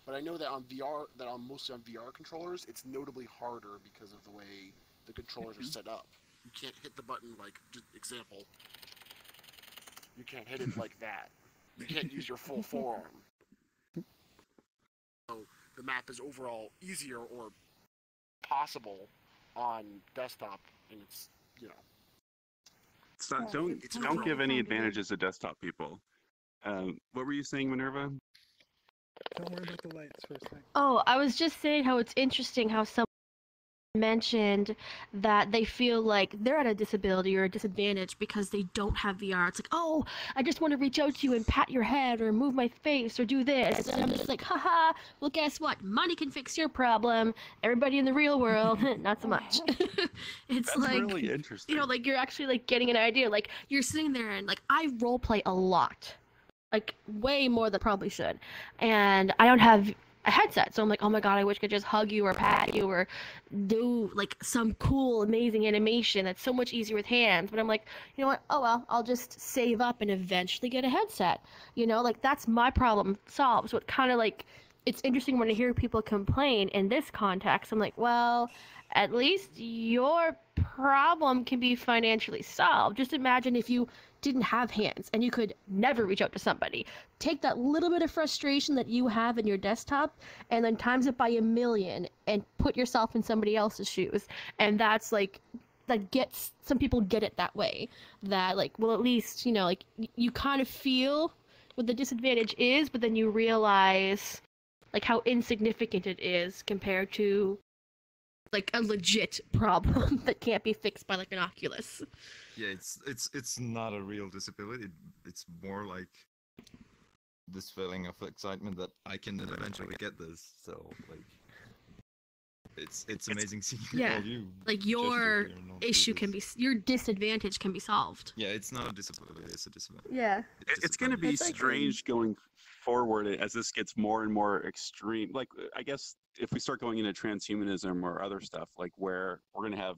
But I know that on VR, mostly on VR controllers, it's notably harder because of the way the controllers are set up. You can't hit the button like, just example, you can't hit it like that. You can't use your full forearm. So the map is overall easier or possible on desktop, and it's, you know. It's not, don't give any advantages to desktop people. What were you saying, Minerva? Don't worry about the lights for a second. Oh, I was just saying how it's interesting how some mentioned that they feel like they're at a disability or a disadvantage because they don't have VR. It's like, oh, I just want to reach out to you and pat your head or move my face or do this. And I'm just like, haha, well, guess what? Money can fix your problem. Everybody in the real world, not so much. It's That's like, really interesting. you know, like you're actually like getting an idea. Like you're sitting there and like I role play a lot. Like way more than I probably should. And I don't have a headset. So I'm like, oh my god, I wish I could just hug you or pat you or do like some cool, amazing animation that's so much easier with hands. But I'm like, you know what? Oh well, I'll just save up and eventually get a headset. You know, like that's my problem solved. So it kind of like, it's interesting when I hear people complain in this context. I'm like, well, at least your problem can be financially solved. Just imagine if you didn't have hands and you could never reach out to somebody. Take that little bit of frustration that you have in your desktop and then times it by 1,000,000 and put yourself in somebody else's shoes. And that's like, that gets, some people get it that way. That like, well, at least, you know, like you kind of feel what the disadvantage is, but then you realize like how insignificant it is compared to like a legit problem that can't be fixed by like an Oculus. Yeah, it's not a real disability. It's more like this feeling of excitement that I can eventually get this. So like, it's amazing seeing Yeah, all you. like your issue can be, your disadvantage can be solved. Yeah, it's not a disability. It's a disability. Yeah. It's going to be strange going forward as this gets more and more extreme. Like, I guess if we start going into transhumanism or other stuff, like where we're going to have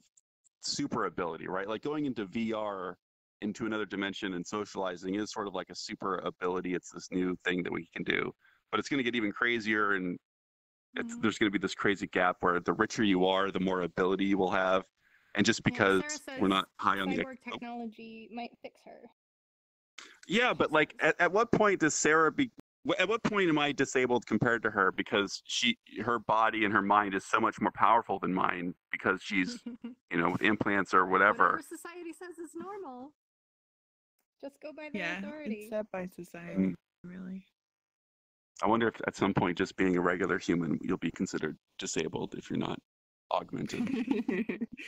super ability, right? Like going into VR into another dimension and socializing is sort of like a super ability. It's this new thing that we can do, but it's going to get even crazier and there's going to be this crazy gap where the richer you are, the more ability you will have, and just because Sarah says we're not high on the cyborg technology might fix her. yeah, but like at what point does Sarah be? At what point am I disabled compared to her because her body and her mind is so much more powerful than mine because she's with implants or whatever. Society says is normal. Just go by their authority. It's set by society, really. I wonder if at some point just being a regular human you'll be considered disabled if you're not augmented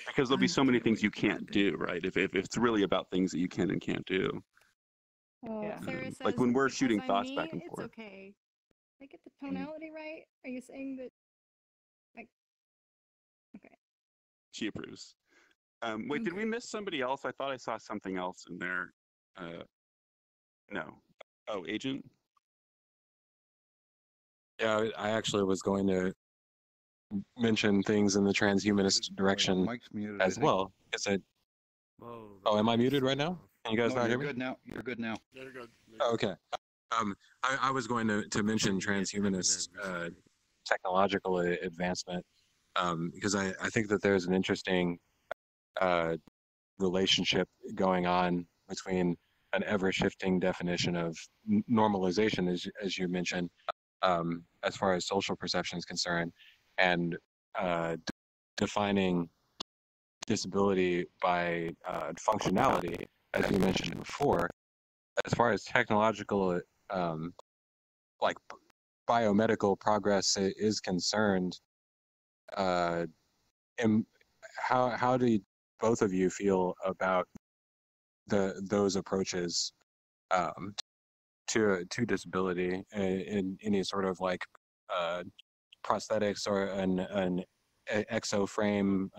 because there'll be so many things you can't do, right? If it's really about things that you can and can't do. Sarah says, like when we're because shooting I'm thoughts me, back and it's forth. okay. Did I get the tonality right? Are you saying that? Okay. She approves. Wait, did we miss somebody else? I thought I saw something else in there. No. Oh, agent? Yeah, I actually was going to mention things in the transhumanist direction Mike's muted, as well. Is it? Oh, am I muted right now? Can you guys No, not you're hear me? good now. You're good now. You're good. Oh, okay. I was going to mention transhumanist technological advancement because I think that there's an interesting relationship going on between an ever-shifting definition of normalization, as you mentioned, as far as social perception is concerned, and defining disability by functionality, as you mentioned before. As far as technological, like biomedical progress is concerned, how do both of you feel about those approaches to disability in any sort of like prosthetics or an exo-frame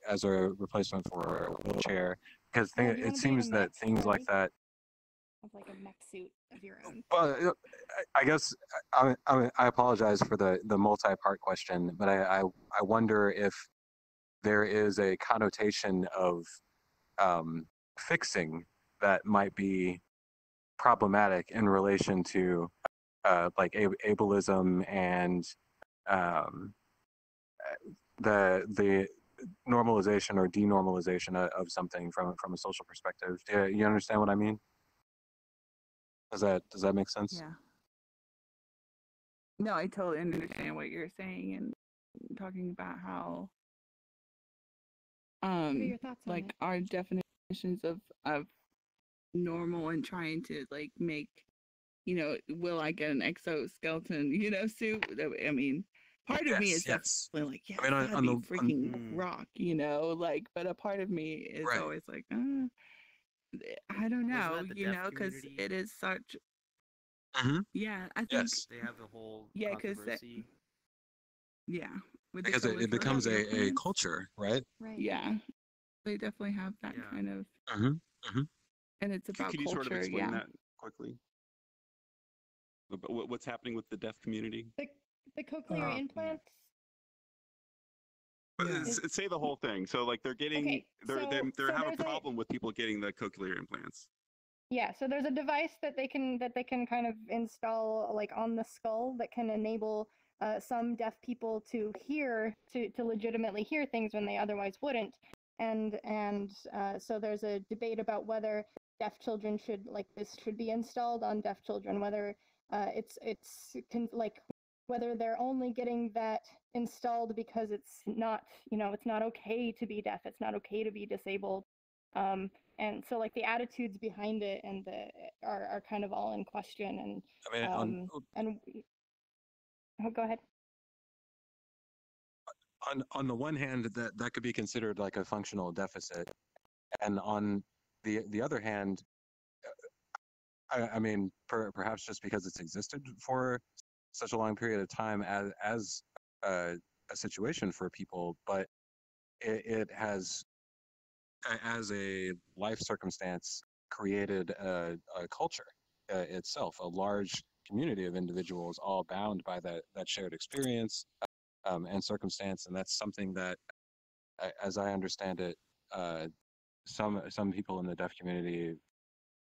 as a replacement for a wheelchair? Because it seems that things like that. Of like a mech suit of your own. Well, I guess I apologize for the multi-part question, but I wonder if there is a connotation of fixing that might be problematic in relation to like ableism and the normalization or denormalization of something from a social perspective. Do you understand what I mean? Does that make sense? Yeah. No, I totally understand what you're saying and talking about how What are your thoughts on like it? our definitions of normal and trying to like make, will I get an exoskeleton, suit? I mean, part of me is definitely like, yeah, that'd be freaking rock, like, but a part of me is always like, I don't know, because it is such. Yeah, I think they have the whole because controversy. with Because it becomes a culture, right? Right. Yeah, they definitely have that kind of. And it's about Can you culture. sort of explain Yeah. that quickly? What's happening with the deaf community? The cochlear implants. Say the whole thing. So like they're getting Okay, they're so have there's a problem with people getting the cochlear implants. Yeah, so there's a device that they can kind of install like on the skull that can enable some deaf people to hear to legitimately hear things when they otherwise wouldn't. And so there's a debate about whether deaf children should be installed on deaf children, whether whether they're only getting that installed because it's not okay to be deaf, it's not okay to be disabled. And so like the attitudes behind it and are kind of all in question. And go ahead. On the one hand, that could be considered like a functional deficit, and on the other hand, I mean, perhaps just because it's existed for such a long period of time as a situation for people, but it has, as a life circumstance, created a culture itself, a large community of individuals, all bound by that shared experience and circumstance, and that's something that, as I understand it, some people in the deaf community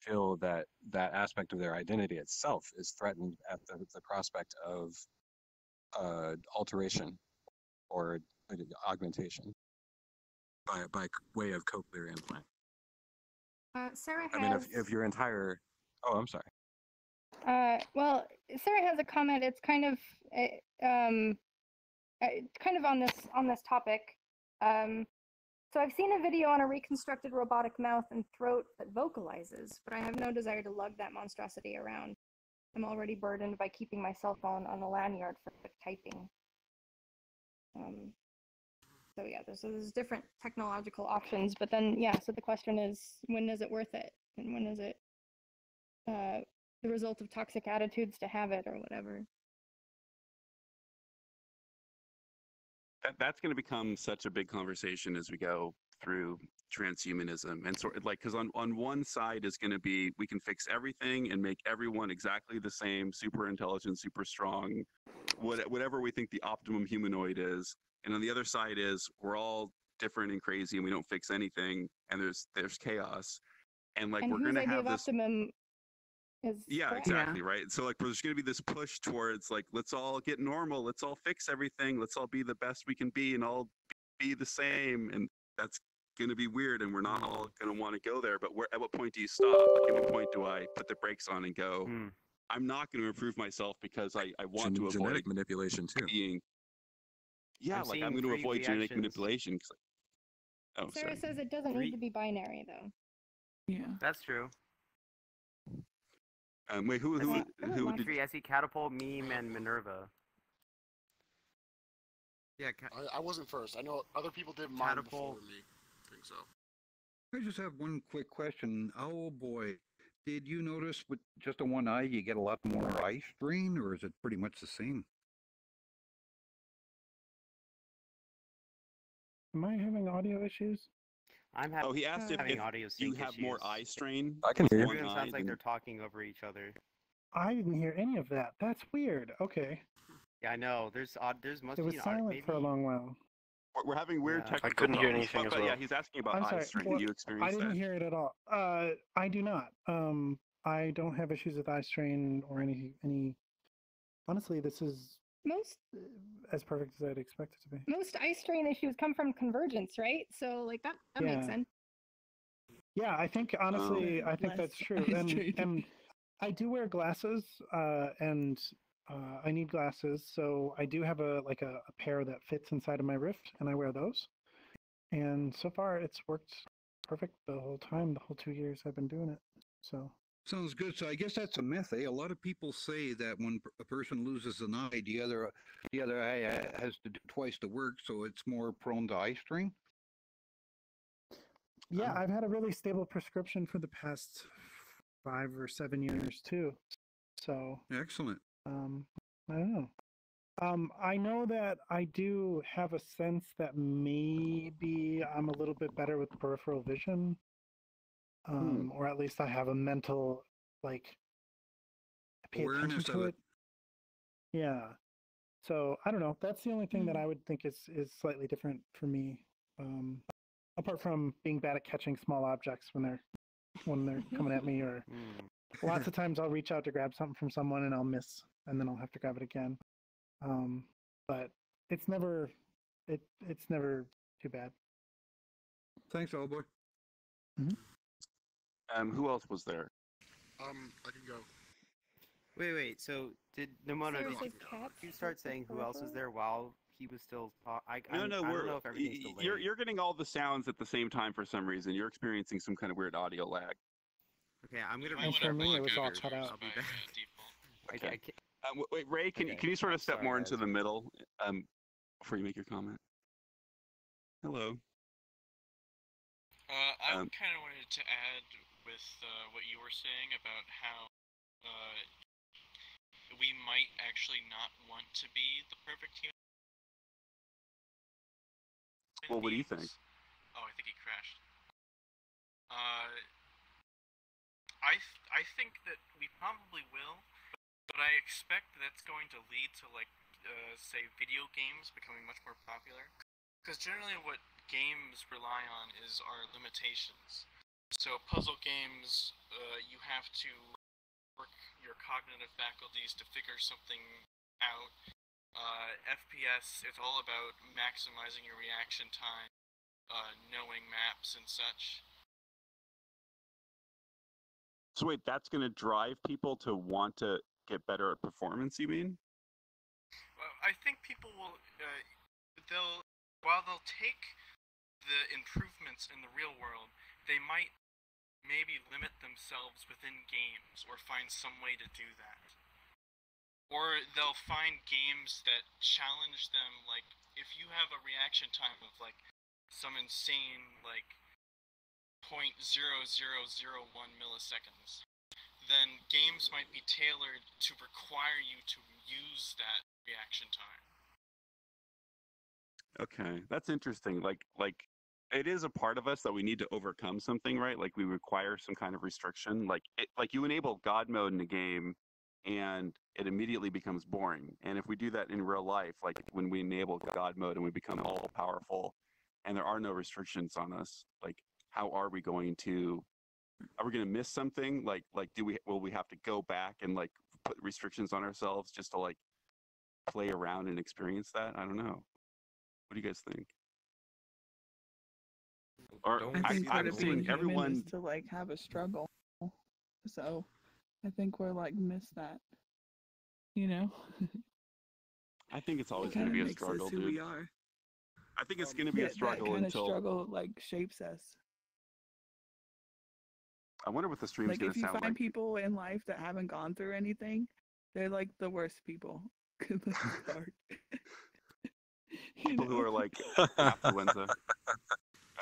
feel that aspect of their identity itself is threatened at the prospect of alteration or augmentation by way of cochlear implant. Sarah has. I mean, if your entire, oh, I'm sorry. Well, Sarah has a comment. It's kind of on this topic. So I've seen a video on a reconstructed robotic mouth and throat that vocalizes, but I have no desire to lug that monstrosity around. I'm already burdened by keeping my cell phone on the lanyard for typing. So yeah, there's different technological options, but then yeah, so the question is, when is it worth it, and when is it the result of toxic attitudes to have it or whatever? That's going to become such a big conversation as we go through transhumanism, and sort of like, because on one side is going to be, we can fix everything and make everyone exactly the same, super intelligent, super strong, whatever we think the optimum humanoid is, and on the other side is, we're all different and crazy and we don't fix anything, and there's chaos, and like, And we're going to have this optimum is yeah, correct. exactly, right. So like, there's going to be this push towards like, let's all get normal, let's all fix everything, let's all be the best we can be and all be the same, and that's going to be weird, and we're not all going to want to go there. But at what point do you stop? Like, at what point do I put the brakes on and go, I'm not going to improve myself because I want to avoid genetic manipulation too. Being, yeah, like, I'm going to avoid genetic manipulation. Oh, Sarah sorry. says it doesn't need to be binary though. Yeah, that's true. Wait, who did? I see Catapult, Meme, and Minerva. Yeah, I wasn't first. I know other people did mine before me. I think so. I just have one quick question. Oh boy, did you notice with just a one eye you get a lot more eye strain, or is it pretty much the same? Am I having audio issues? I'm having. Oh, he asked if audio you sync have more issues. eye strain. I can hear you. Everyone sounds like they're talking over each other. I didn't hear any of that. That's weird. Okay. Yeah, I know. There's must It was be an silent maybe. for a long while. We're having weird technical I couldn't hear problems, anything as but well. yeah, he's asking about I'm eye sorry. strain. Well, Do you experience I didn't that? hear it at all. I do not. I don't have issues with eye strain or any. Honestly, this is most as perfect as I'd expect it to be. Most eye strain issues come from convergence, right? So like that makes sense. Yeah, I think honestly, I think that's true. And I do wear glasses, and I need glasses, so I do have a pair that fits inside of my Rift, and I wear those. And so far, it's worked perfect the whole time, the whole 2 years I've been doing it. So sounds good. So I guess that's a myth, eh? A lot of people say that when a person loses an eye, the other eye has to do twice the work, so it's more prone to eye strain. Yeah, I've had a really stable prescription for the past 5 or 7 years too. So excellent. I don't know. I know that I do have a sense that maybe I'm a little bit better with peripheral vision, or at least I have a mental I pay awareness attention to it. Yeah. So I don't know. That's the only thing that I would think is slightly different for me. Apart from being bad at catching small objects when they're coming at me, or lots of times I'll reach out to grab something from someone and I'll miss, and then I'll have to grab it again. But it's never too bad. Thanks, old boy. Who else was there? I can go. Wait. So did Nimona? Sarah Did says cats. you start saying who else is there while he was still talking? I No, don't know if everything's delayed. you're getting all the sounds at the same time for some reason. You're experiencing some kind of weird audio lag. Okay, I'm gonna. And for me, it was all cut out. I'll be back. Okay. Wait, Ray, can you sort of step more into the middle before you make your comment? Hello. I kind of wanted to add with what you were saying about how we might actually not want to be the perfect human. Well, what do you think? Oh, I think he crashed. I think that we probably will, but I expect that's going to lead to say video games becoming much more popular. Because generally what games rely on is our limitations. So puzzle games, you have to work your cognitive faculties to figure something out. FPS, it's all about maximizing your reaction time, knowing maps and such. So wait, that's going to drive people to want to get better at performance, you mean? Well, I think people will, while they'll take the improvements in the real world, they might maybe limit themselves within games or find some way to do that. Or they'll find games that challenge them, like, if you have a reaction time of, like, some insane, like, 0.0001 milliseconds, then games might be tailored to require you to use that reaction time. Okay, that's interesting. Like it is a part of us that we need to overcome something, right? Like we require some kind of restriction. Like you enable God mode in a game, and it immediately becomes boring. And if we do that in real life, like when we enable God mode and we become all powerful, and there are no restrictions on us, like how are we going to? Are we going to miss something? Like will we have to go back and like put restrictions on ourselves just to like play around and experience that? I don't know. What do you guys think? Or I think part I'm of being seeing human everyone. is to like have a struggle. So I think we're like miss that. You know? I think it's always It going to kind be of a makes us struggle, who dude. we are. I think it's going to be a That struggle kind of until. struggle like shapes us. I wonder what the stream's Like going if to you sound find like. people in life that haven't gone through anything, they're like the worst people. 'Cause they start. People who know? are like affluenza.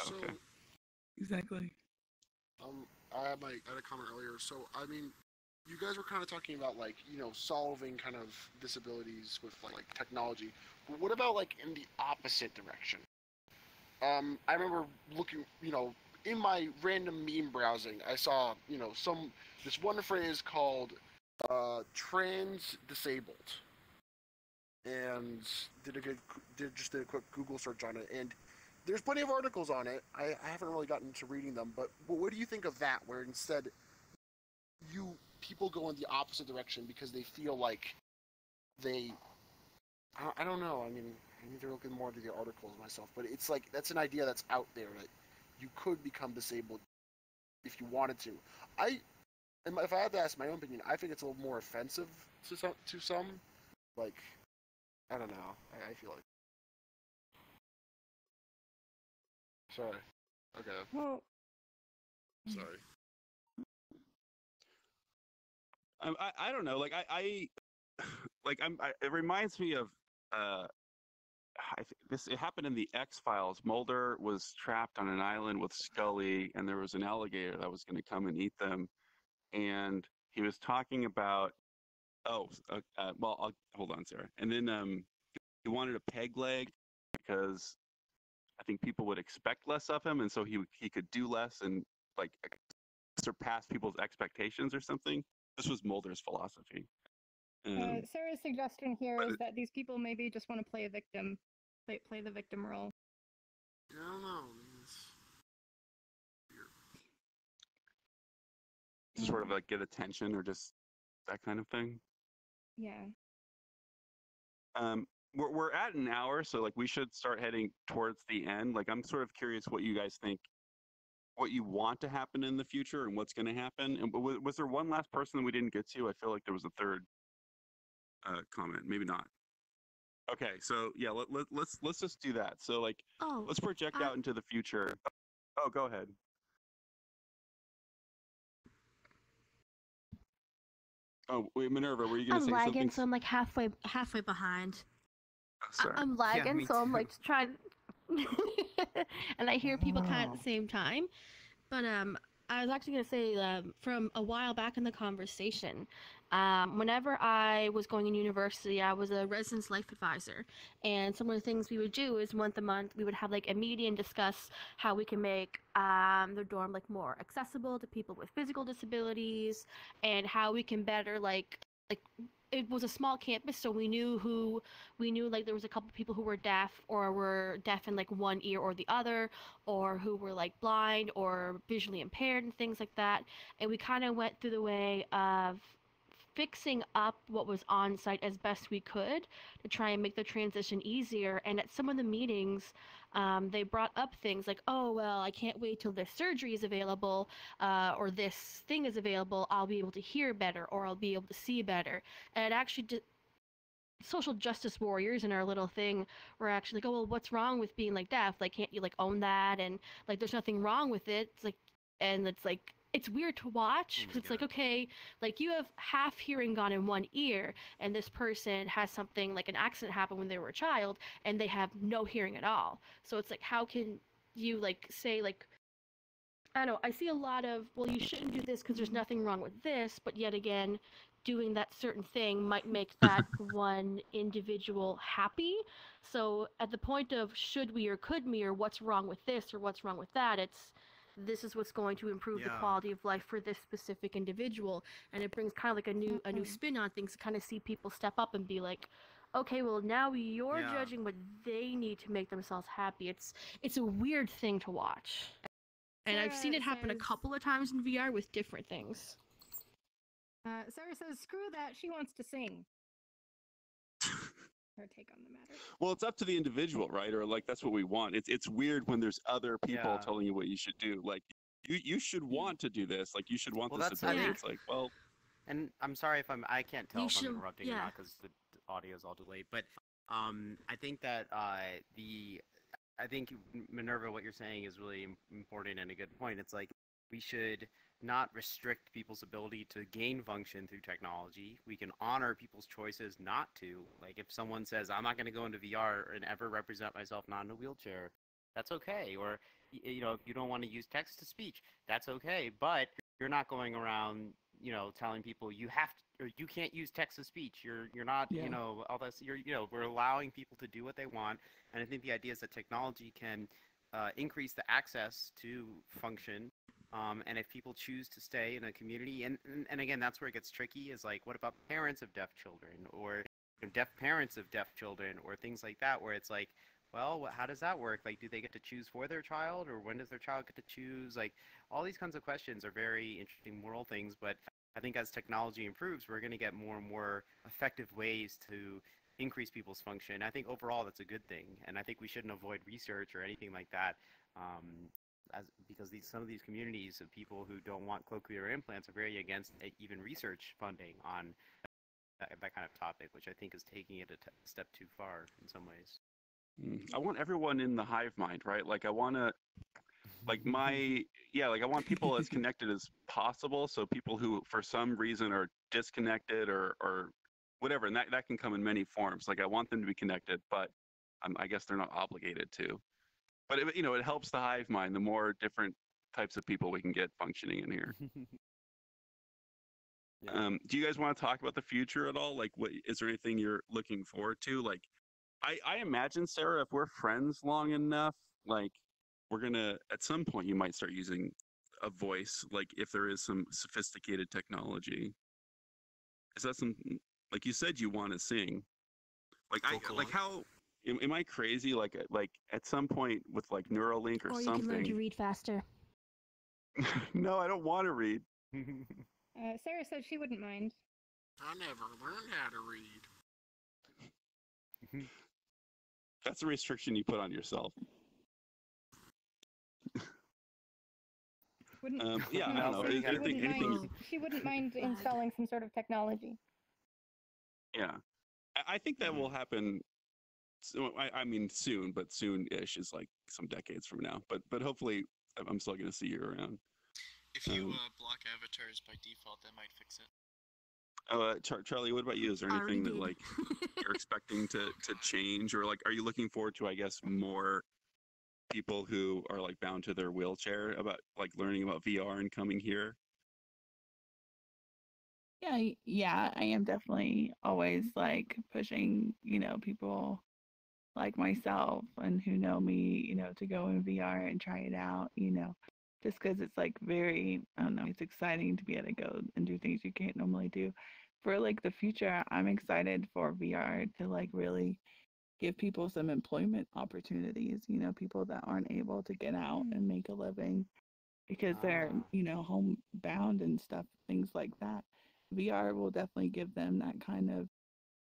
So, Okay. Exactly. I had a comment earlier. So, I mean, you guys were kind of talking about like, solving kind of disabilities with like technology. But what about like in the opposite direction? I remember looking, in my random meme browsing, I saw, this one phrase called trans disabled, and did a quick Google search on it, and there's plenty of articles on it. I haven't really gotten to reading them, but what do you think of that? Where instead people go in the opposite direction because they feel like I don't know. I mean, I need to look more into the articles myself, but it's like that's an idea that's out there that you could become disabled if you wanted to. If I had to ask my own opinion, I think it's a little more offensive to some. Like, I don't know. I feel like. Sorry. Okay. Well. Sorry. I don't know. Like it reminds me of it happened in the X-Files. Mulder was trapped on an island with Scully, and there was an alligator that was going to come and eat them. And he was talking about, hold on, Sarah. And then he wanted a peg leg because I think people would expect less of him, and so he could do less and like surpass people's expectations or something. This was Mulder's philosophy. Sarah's suggestion here is that these people maybe just want to play a victim, play the victim role. I don't know. To sort of like get attention or just that kind of thing. Yeah. We're at an hour, so like we should start heading towards the end. Like I'm sort of curious what you guys think, what you want to happen in the future, and what's going to happen. And was there one last person that we didn't get to? I feel like there was a third comment. Maybe not. Okay, so yeah, let's just do that. So like, let's project out into the future. Oh, go ahead. Oh wait, Minerva, were you going to say lagging, something? so I'm like halfway behind. Oh, sorry. I'm lagging, me so I'm too. like trying, and I hear people kind of at the same time. But I was actually gonna say from a while back in the conversation, whenever I was going in university, I was a residence life advisor, and some of the things we would do is once a month we would have like a meeting and discuss how we can make the dorm like more accessible to people with physical disabilities, and how we can better like it was a small campus, so we knew like there was a couple people who were deaf or were deaf in like one ear or the other, or who were like blind or visually impaired and things like that. And we kind of went through the way of fixing up what was on site as best we could to try and make the transition easier. And at some of the meetings, they brought up things like, oh, well, I can't wait till this surgery is available, or this thing is available. I'll be able to hear better, or I'll be able to see better. And it actually social justice warriors in our little thing were actually like, oh, well, what's wrong with being like deaf? Like, can't you like own that? And like, there's nothing wrong with it. It's like, and it's like, it's weird to watch because it's like, okay, like you have half hearing gone in one ear, and this person has something like an accident happen when they were a child, and they have no hearing at all. So it's like, how can you like say like, I don't know, I see a lot of, well, you shouldn't do this because there's nothing wrong with this, but yet again, doing that certain thing might make that one individual happy. So at the point of should we or could we or what's wrong with this or what's wrong with that, it's this is what's going to improve the quality of life for this specific individual, and it brings kind of like a new spin on things to kind of see people step up and be like, okay, well now you're judging what they need to make themselves happy. It's a weird thing to watch. And I've seen it happen a couple of times in VR with different things. Sarah says, screw that, she wants to sing. Her take on the matter. Well, it's up to the individual, right? Or like that's what we want. It's weird when there's other people telling you what you should do. Like you should want to do this. Like you should want this ability. It's like, well. And I'm sorry if I can't tell if I'm interrupting or yeah. not because the audio is all delayed. But I think that I think Minerva, what you're saying is really important and a good point. It's like we should not restrict people's ability to gain function through technology. We can honor people's choices not to. Like if someone says, I'm not going to go into VR and ever represent myself not in a wheelchair, that's okay. Or, you know, if you don't want to use text to speech, that's okay. But you're not going around, you know, telling people you have to, or you can't use text to speech. You're not, you know, all this. We're allowing people to do what they want. And I think the idea is that technology can increase the access to function. And if people choose to stay in a community, and again, that's where it gets tricky, is like, what about parents of deaf children, or deaf parents of deaf children, or things like that, where it's like, well, how does that work? Like, do they get to choose for their child, or when does their child get to choose? Like, all these kinds of questions are very interesting moral things, but I think as technology improves, we're going to get more and more effective ways to increase people's function. I think overall that's a good thing, and I think we shouldn't avoid research or anything like that. Because some of these communities of people who don't want cochlear implants are very against even research funding on that kind of topic, which I think is taking it a step too far in some ways. I want everyone in the hive mind, right? Like I want to, like like I want people as connected as possible. So people who for some reason are disconnected or whatever, and that can come in many forms. Like I want them to be connected, but I guess they're not obligated to. But it helps the hive mind. The more different types of people we can get functioning in here. Do you guys want to talk about the future at all? Like, what is there anything you're looking forward to? Like, I imagine, Sarah, if we're friends long enough, like, we're gonna at some point you might start using a voice. Like, if there is some sophisticated technology, is that something? Like you said, you want to sing. Like like how. Am I crazy? Like at some point with like Neuralink or something. Or you can learn to read faster. No, I don't want to read. Sarah said she wouldn't mind. I never learned how to read. That's a restriction you put on yourself. Yeah, I don't know. Anything. She wouldn't mind installing some sort of technology. Yeah, I think that will happen. So, I mean, soon, but soon-ish is like some decades from now. But hopefully, I'm still going to see you around. If you block avatars by default, that might fix it. Charlie, what about you? Is there anything that like you're expecting to change, or like are you looking forward to, I guess, more people who are like bound to their wheelchair about like learning about VR and coming here? Yeah, I am definitely always like pushing, people like myself and who know me, to go in VR and try it out, just because it's like very, I don't know, it's exciting to be able to go and do things you can't normally do. For like the future, I'm excited for VR to like really give people some employment opportunities, people that aren't able to get out and make a living because they're, homebound and stuff, things like that. VR will definitely give them that kind of,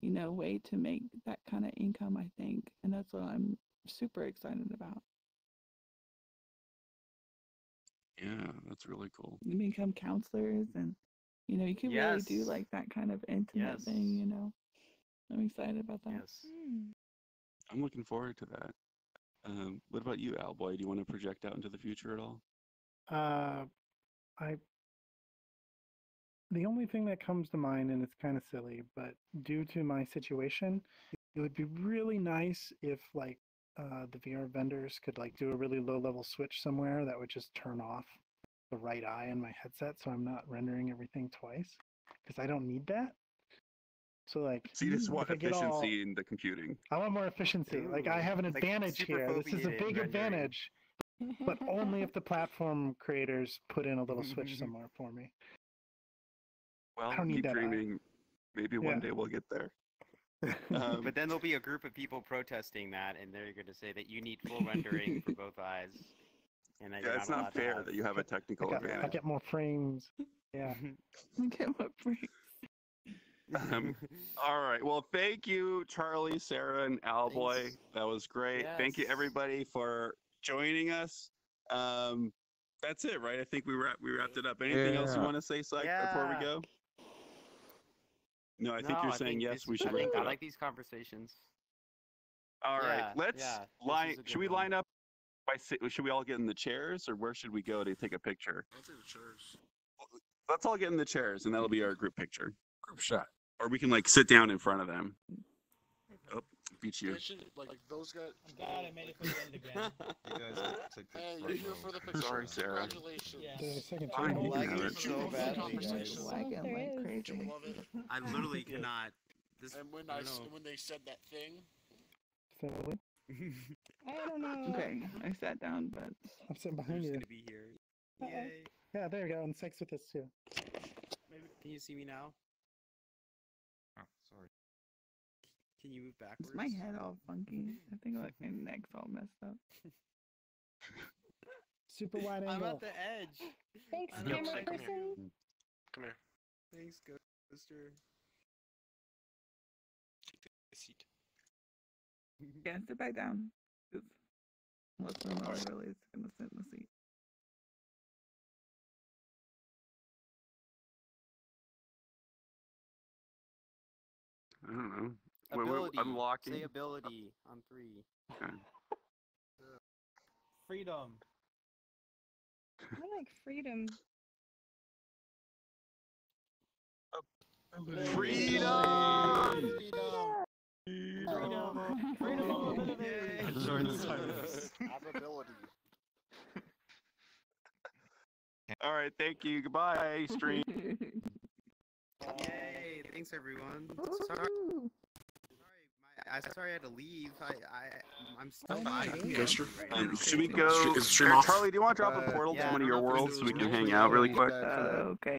way to make that kind of income, I think. And that's what I'm super excited about. Yeah, that's really cool. You become counselors and, you can really do like that kind of intimate thing, I'm excited about that. Yes. I'm looking forward to that. What about you, Alboy? Do you want to project out into the future at all? The only thing that comes to mind, and it's kind of silly, but due to my situation, it would be really nice if like the VR vendors could like do a really low level switch somewhere that would just turn off the right eye in my headset, so I'm not rendering everything twice, because I don't need that. So like, So you just want if I get all, efficiency in the computing. I want more efficiency. Like I have an Like advantage here. This is a big advantage, but only if the platform creators put in a little switch somewhere for me. Well, I don't need keep that eye. dreaming. Maybe one day we'll get there. But then there'll be a group of people protesting that, and they're going to say that you need full rendering for both eyes. And Yeah, it's not fair that you have a technical advantage. I get more frames. Yeah. I get more frames. All right. Well, thank you, Charlie, Sarah, and Alboy. That was great. Thank you, everybody, for joining us. That's it, right? I think we wrapped it up. Anything else you want to say, Syke, before we go? No, I think you're saying yes. We should wrap it I up. like these conversations. All right. Let's this line. is a Should good we one. line up? Should we all get in the chairs, or where should we go to take a picture? I'll take the chairs. Let's all get in the chairs, and that'll be our group picture. Group shot. Or we can like sit down in front of them. Oh, beat you. They should, like those guys. I'm glad I made it for the end again. You guys take the Hey, front you're here row. for the picture. Sorry, Sarah. Congratulations. Fine, you can lagging have it. so badly, guys. Lagging like crazy. Love it. I literally cannot. This, And when when they said that thing, I don't know. Okay, I sat down, but I'm sitting behind you. gonna be here. Yay. Yeah, there you go. And Sykes with us too. Maybe, can you see me now? Oh, sorry. Can you move backwards? is my head all funky? I think like my neck's all messed up. Super wide I'm angle. at the edge. Thanks, I know. camera Come person. come here. Thanks, Ghoster. Seat. Yeah, sit back down. Unless Ramona really is gonna sit in the seat. I don't know. Ability. Unlocking. Say ability on 3. Okay. Freedom. I like freedom. Freedom! Freedom of mobility. Join the silence. Ability. All right. Thank you. Goodbye, stream. Yay! Thanks, everyone. Sorry, sorry I had to leave. I'm still vibing. Ghoster? Should we go? Is the stream off? Charlie, do you want to drop a portal to one of your worlds so we can hang out really quick? Okay.